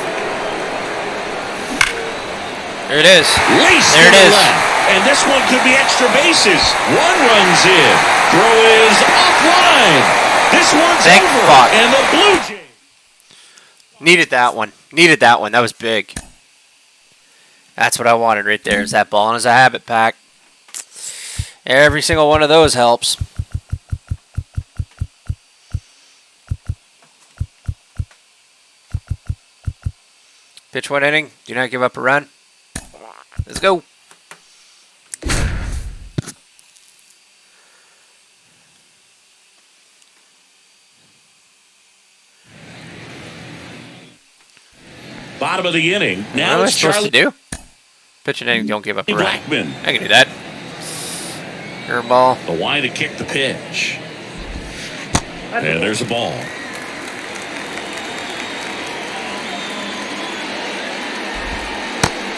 There it is. Laced There to it the is. left. And this one could be extra bases. 1 runs in. Throw is offline. This one's Thank over. fuck. And the Blue Jays. Needed that one. Needed that one. That was big. That's what I wanted right there. Is that ball and is a habit pack. Every single one of those helps. Pitch 1 inning. Do not give up a run. Let's go. Bottom of the inning. What Now am I it's supposed Charlie to do? Pitch an inning. Don't give up a run. Blackman. I can do that. Curveball. The Y to kick the pitch. And there's a ball.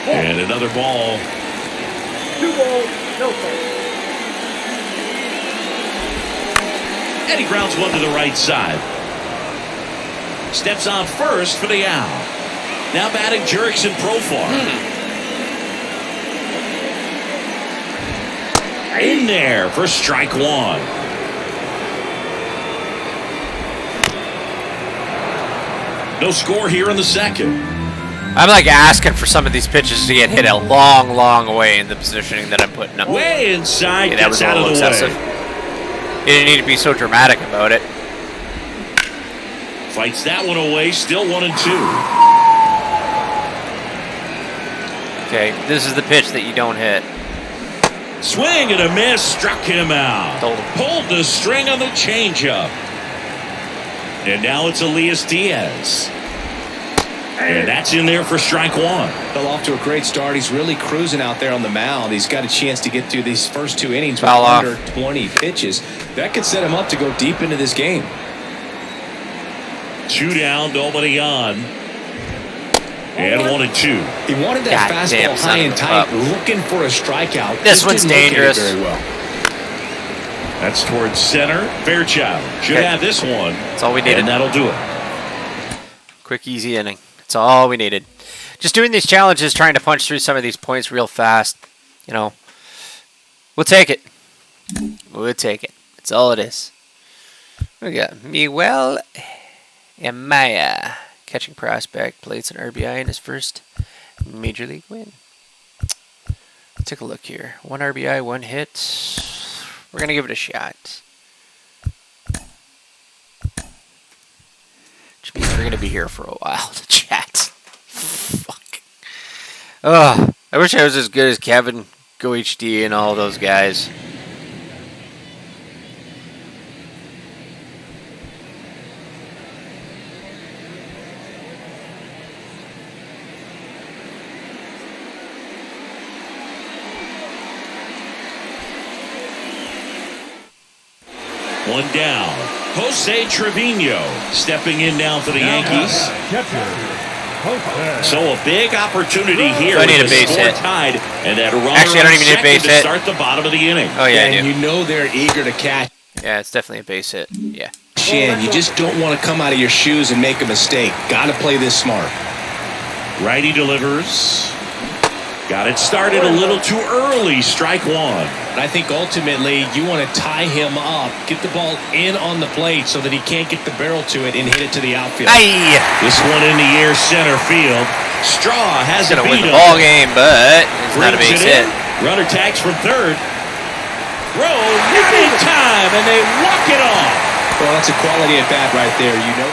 And another ball. 2 balls, no strikes. And he grounds one to the right side. Steps on first for the out. Now batting Jurickson Profar. In there for strike 1. No score here in the 2nd. I'm like asking for some of these pitches to get hit a long, long way in the positioning that I'm putting up. Way inside, Yeah, that gets was a out of little the excessive. way. You didn't need to be so dramatic about it. Fights that one away, still 1-2. Okay, this is the pitch that you don't hit. Swing and a miss, struck him out. Told him. Pulled the string on the changeup. And now it's Elias Diaz. And that's in there for strike 1. Fell off to a great start. He's really cruising out there on the mound. He's got a chance to get through these first 2 innings with Foul off. under 20 pitches. That could set him up to go deep into this game. 2 down, nobody on. And 1-2. He wanted that Goddamn fastball son high of and a tight, pup. looking for a strikeout. This Just one's didn't look at it dangerous. very well. That's towards center. Fairchild should Okay. have this one. That's all we needed. And that'll do it. Quick, easy inning. That's all we needed. Just doing these challenges, trying to punch through some of these points real fast. You know, we'll take it. We'll take it. That's all it is. We got Miguel Amaya, catching prospect, plates an RBI in his first major league win. Take a look here. 1 RBI, 1 hit. We're gonna give it a shot. Which means we're gonna be here for a while to chat. Fuck. Ugh. I wish I was as good as Kevin, Go HD, and all those guys. One down. Jose Trevino stepping in now for the Yankees. Catcher, Jose. So a big opportunity here. So I need with a the base score hit. tied, and that runner Actually, I don't on even need a second base to hit. start the bottom of the inning. Oh yeah, I And do. you know they're eager to catch Yeah, it's definitely a base hit. Yeah. in. You just don't want to come out of your shoes and make a mistake. Got to play this smart. Righty delivers. Got it started a little too early. Strike 1. And I think ultimately you want to tie him up, get the ball in on the plate so that he can't get the barrel to it and hit it to the outfield. Aye! This one in the air center field. Straw has He's gonna a win beat the him. ball game, but it's not a Brings base it hit. in. Runner tags from third. throw, not in time, and they walk it off. Well, that's a quality at bat right there. You know.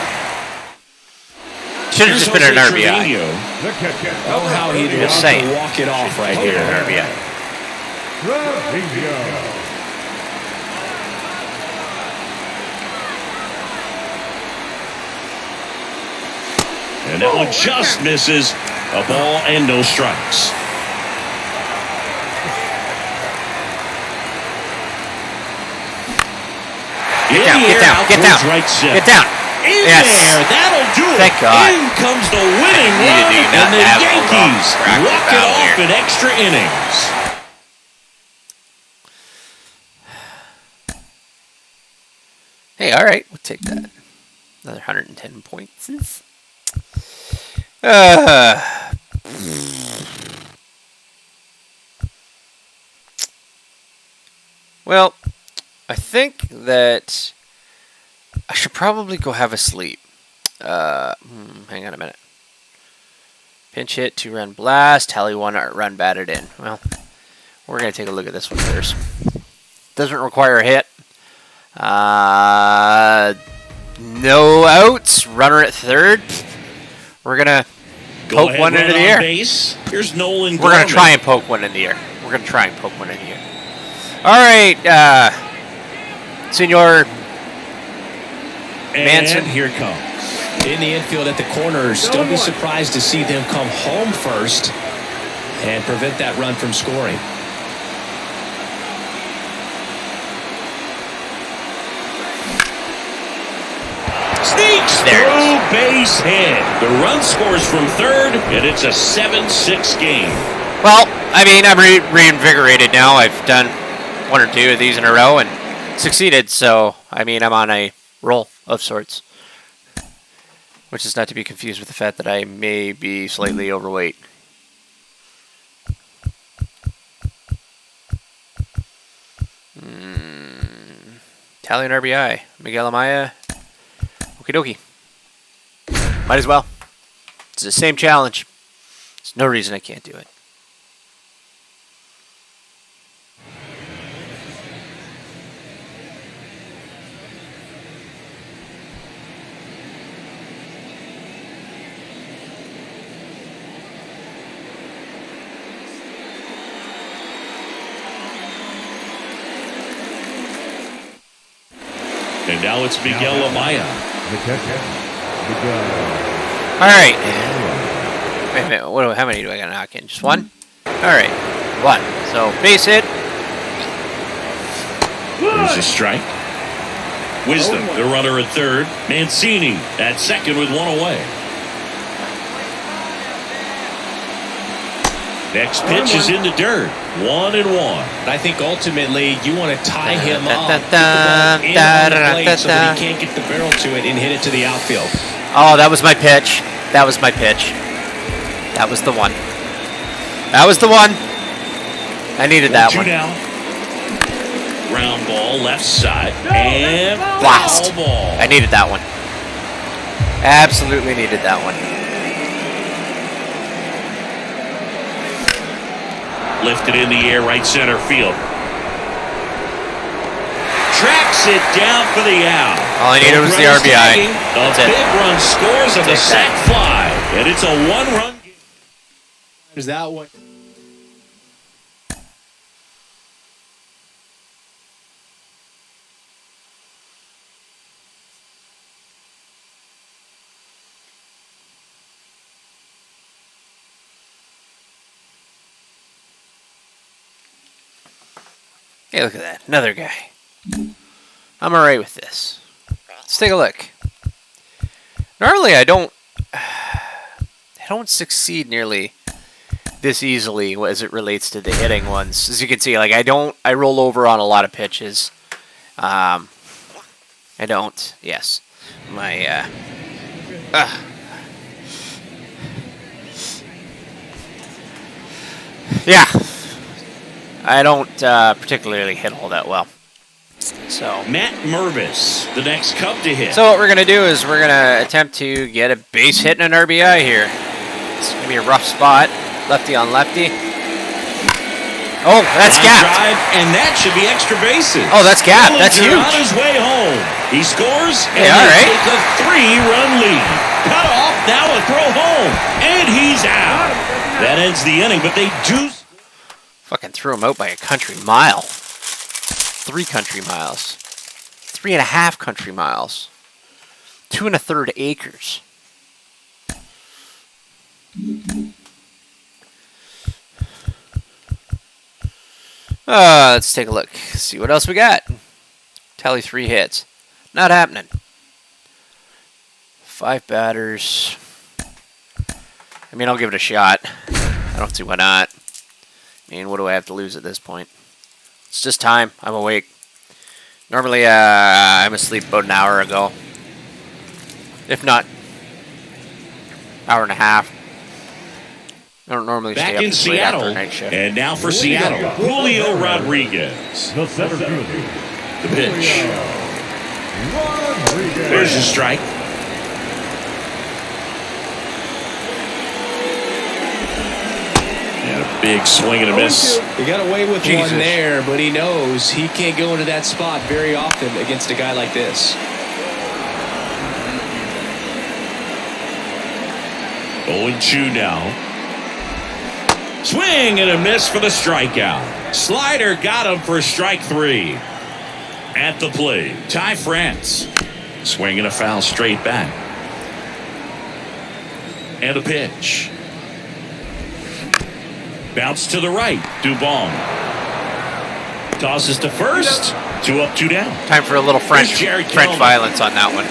Should have just been an RBI. The catcher. Oh, how he Just loved saying. to walk it off right here. An RBI. Trevino. And that one just misses. A ball and no strikes. Get down, get down, get down. Right center. Get down. In Yes. there, that'll do it. Thank God. In comes the winning I needed run, to not and the have a Yankees rough crack walk it foul off here. in extra innings. Hey, all right, we'll take that. Another 110 points. Well, I think that I should probably go have a sleep. Hang on a minute. Pinch hit, 2-run blast, tally 1 run batted in. Well, we're going to take a look at this one first. Doesn't require a hit. No outs. Runner at third. We're going to poke one into the air. Base. Here's Nolan We're going to Gorman. try and poke one in the air. We're going to try and poke one in the air. All right, Senor Manson. And here it comes. In the infield at the corners, don't be surprised to see them come home first and prevent that run from scoring. Sneaks There it through, base hit. The run scores from third, and it's a 7-6 game. Well, I mean, I'm reinvigorated now. I've done 1 or 2 of these in a row and succeeded. So, I mean, I'm on a roll of sorts. Which is not to be confused with the fact that I may be slightly overweight. Tally and RBI. Miguel Amaya. Okie dokie. Might as well. It's the same challenge. There's no reason I can't do it. And now it's Miguel Amaya. The catcher. Miguel. All right. Wait a minute. How many do I got to knock in? Just 1? All right. 1. So, base hit. There's a strike. Wisdom, the runner at third. Mancini at second with 1 away. Next pitch is in the dirt. 1-1. I think ultimately you want to tie him up, Dun, get the ball in on the plate so that he dun. can't get the barrel to it and hit it to the outfield. Oh, that was my pitch. That was my pitch. That was the one. That was the one. I needed that 1-2 one. now. Ground ball left side and Blast. foul ball. I needed that one. Absolutely needed that one. Lifted in the air, right center field. Tracks it down for the out. All I needed was the Runners RBI. tagging. That's A it. big run scores of the Take sac that. fly, and it's a 1-run game. Is that one? Hey, look at that. Another guy. I'm alright with this. Let's take a look. Normally I don't succeed nearly this easily as it relates to the hitting ones. As you can see, like I roll over on a lot of pitches. I don't. Yes. My yeah. I don't particularly hit all that well. So Matt Mervis, the next Cub to hit. what we're going to do is we're going to attempt to get a base hit and an RBI here. It's going to be a rough spot. Lefty on lefty. Oh, that's Line gapped. drive, and that should be extra bases. Oh, that's gapped. That's Bellinger huge. on his way home. He scores, and Yeah, all they right. take a 3-run lead. Cut off, now a throw home, and he's out. That ends the inning, but they do. Fucking threw him out by a country mile. 3 country miles. 3.5 country miles. 2 1/3 acres. Let's take a look. See what else we got. Tally 3 hits. Not happening. 5 batters. I mean, I'll give it a shot. I don't see why not. I mean, what do I have to lose at this point? It's just time. I'm awake. Normally, I'm asleep about an hour ago. If not, hour and a half. I don't normally stay Back up in this late after Seattle, a night shift. and now for Seattle, Julio Rodriguez. The center fielder. The pitch. Rodriguez. There's a strike. And a big swing and a miss. He got away with Jesus. one there, but he knows he can't go into that spot very often against a guy like this. 0-2 now. Swing and a miss for the strikeout. Slider got him for strike 3. At the plate, Ty France. Swing and a foul straight back. And a pitch. Bounce to the right. Dubon. Tosses to first. 2 up, 2 down. Time for a little French Here's Jerry French Kelman. violence on that one.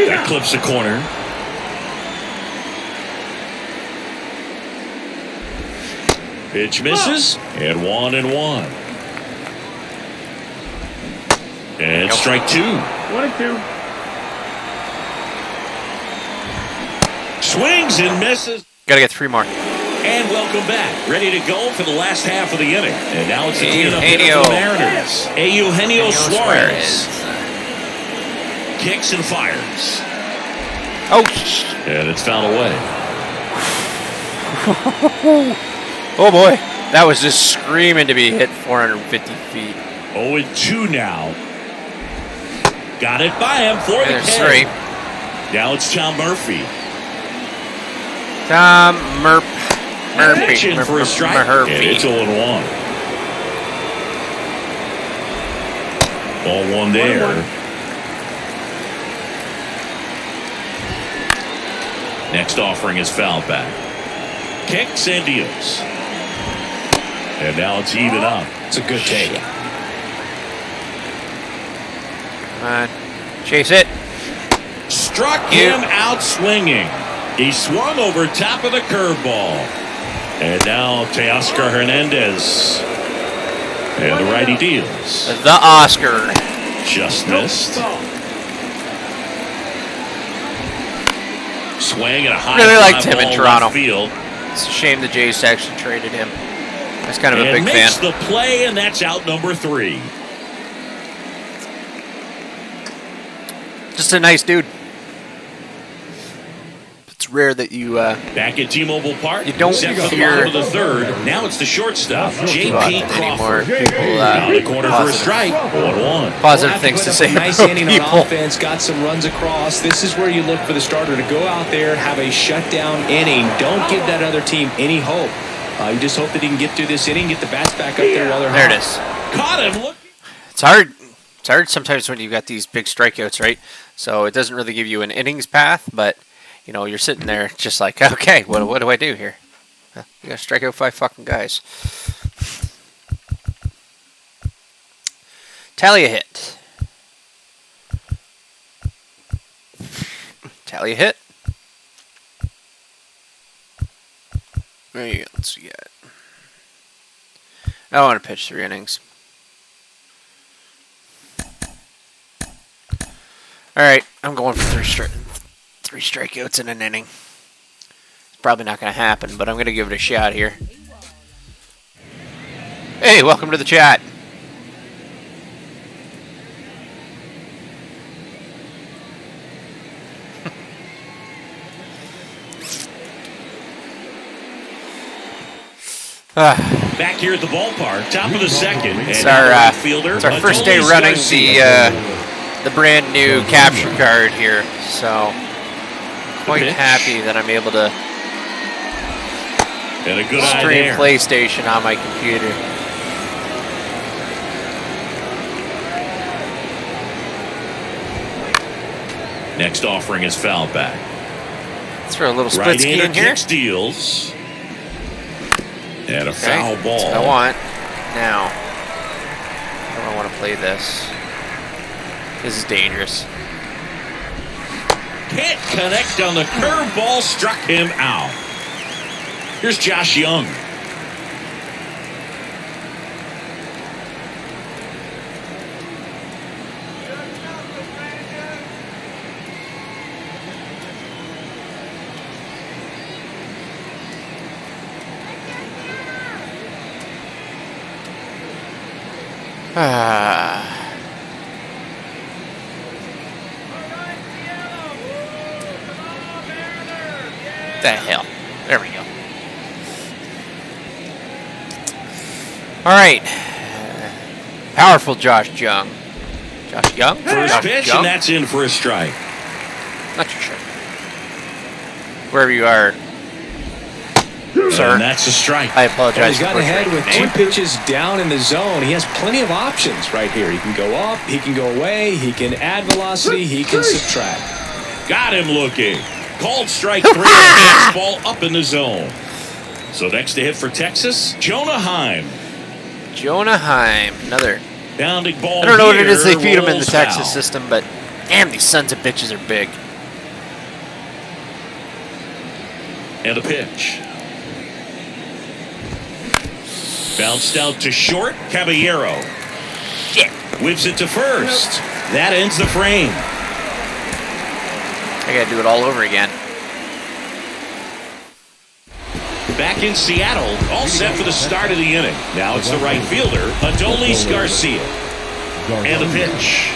That clips the corner. Pitch misses. And 1-1. And strike 2. 1-2. Swings and misses. Gotta get 3 more. And welcome back. Ready to go for the last half of the inning. And now it's the cleanup hitter Eugenio. for the Mariners. Eugenio Suarez. Kicks and fires. Oh, And it's fouled away. oh boy. That was just screaming to be hit 450 feet. 0-2 now. Got it by him for the There's K. 3. Now it's Tom Murphy. Tom Pitch Murphy. in for a strike. And it's Murphy. 0-1. Ball 1 there. Next offering is fouled back. Kicks and deals. And now it's even up. It's a good take. Come on. Chase it. Struck him out swinging. He swung over top of the curveball. And now Teoscar Hernandez. And the righty deals. The Oscar. Just missed. Swing and a high Really fly liked him in ball Toronto. left field. It's a shame the Jays actually traded him. I was kind of a And big fan. makes the play, and that's out number 3. Just a nice dude. It's rare that you Back at T-Mobile Park. You don't set for the hear- bottom of the 3rd. Now it's the shortstop, J.P. anymore Crawford. people Down the corner for a positive, strike. 1-1. positive things to say Nice about inning people. on offense, got some runs across. This is where you look for the starter to go out there, have a shutdown inning. Don't give that other team any hope. You just hope that he can get through this inning, get the bats back up there while they're There it hot. is. Caught him. Look. It's hard. It's hard sometimes when you got these big strikeouts, right? So it doesn't really give you an innings path, but you know you're sitting there just like, okay, what do I do here? You gotta strike out 5 fucking guys. Tally a hit. Tally a hit. There you go. Let's see it. I want to pitch 3 innings. All right, I'm going for 3 strikeouts in an inning. It's probably not going to happen, but I'm going to give it a shot here. Hey, welcome to the chat. Back here at the ballpark, top of the second. It's and our, right fielder, it's our first day Adolis running Garcia. the brand new capture card here, so quite pitch. happy that I'm able to And a good eye stream there. PlayStation on my computer. Next offering is foul back. Let's throw a little split ski Right-hander in here. kick steals. And a Okay, foul ball. that's what I want. Now, how do I want to play this? This is dangerous. Can't connect on the curveball, struck him out. Here's Josh Young. The hell. There we go. All right. Powerful Josh Young. Josh Young? First Josh pitch, Young? and that's in for a strike. Not too sure. Wherever you are, sir. And that's a strike. I apologize. He's got for ahead butchering with your two name. pitches down in the zone. He has plenty of options right here. He can go up, he can go away, he can add velocity, he can subtract. Got him looking. Called strike 3 on a fastball up in the zone. So next to hit for Texas, Jonah Heim. Jonah Heim. Another. Pounding ball. I don't know what it is they here, feed them in the rolls Texas foul. system, but damn, these sons of bitches are big. And a pitch. Bounced out to short. Caballero. Shit. Whips it to first. That ends the frame. I gotta do it all over again. Back in Seattle, all set for the start of the inning. Now it's the right fielder, Adolis Garcia. And a pitch.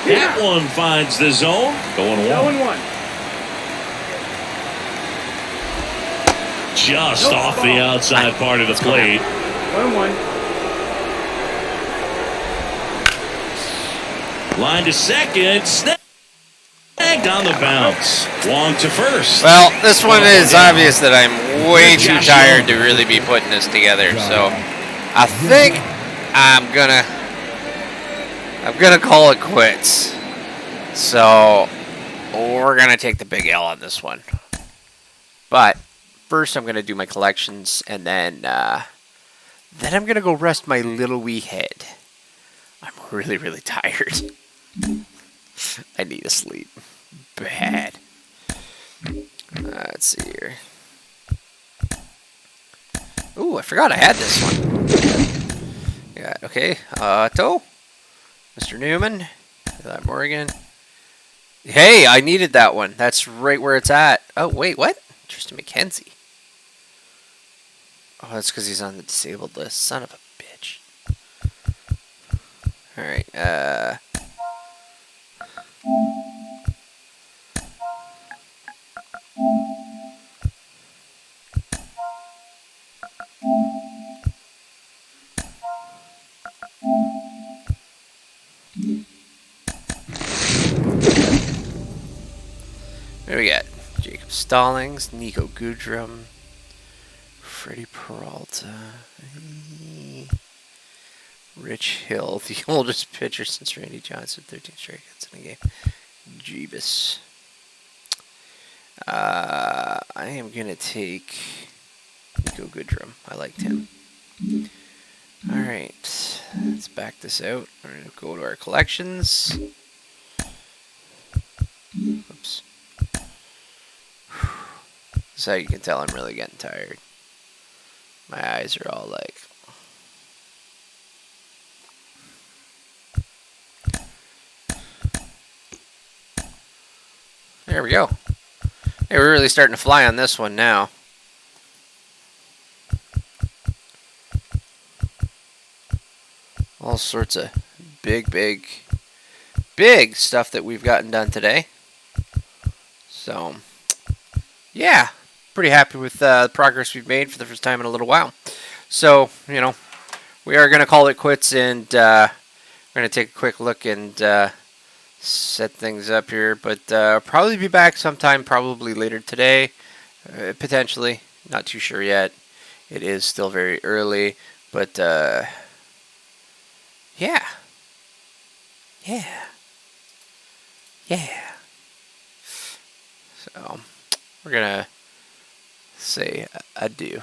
That one finds the zone. Going one. Just off the outside part of the plate. 1-1. Line to second. Snagged on the bounce. Long to first. Well, this one is obvious that I'm way too tired to really be putting this together. So I think I'm gonna call it quits. So we're gonna take the big L on this one. But first, I'm gonna do my collections, and then I'm gonna go rest my little wee head. I'm really, really tired. I need to sleep bad. Let's see here. Ooh, I forgot I had this one. Yeah, okay. Otto, Mr. Newman, Morgan. Hey, I needed that one. That's right where it's at. Oh, wait, what? Tristan McKenzie. Oh, that's because he's on the disabled list. Son of a bitch. All right. What do we got? Jacob Stallings, Nico Goodrum, Freddie Peralta, Rich Hill, the oldest pitcher since Randy Johnson, 13 strikeouts in a game. Jeebus. I am going to take Nico Goodrum. I liked him. Alright, let's back this out. We're going to go to our collections. Oops. This is how you can tell I'm really getting tired. My eyes are all like... There we go. Hey, we're really starting to fly on this one now. All sorts of big stuff that we've gotten done today. So, yeah. pretty happy with the progress we've made for the first time in a little while. So, you know, we are going to call it quits, and we're going to take a quick look and set things up here. But probably be back sometime, probably later today, potentially. Not too sure yet. It is still very early, but yeah. So we're going to say adieu.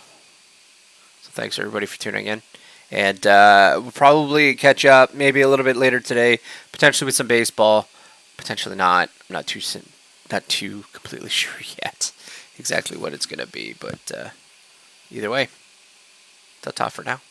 So thanks everybody for tuning in. And we'll probably catch up maybe a little bit later today, potentially with some baseball, potentially not. I'm not too completely sure yet exactly what it's going to be, but either way, ta-ta for now.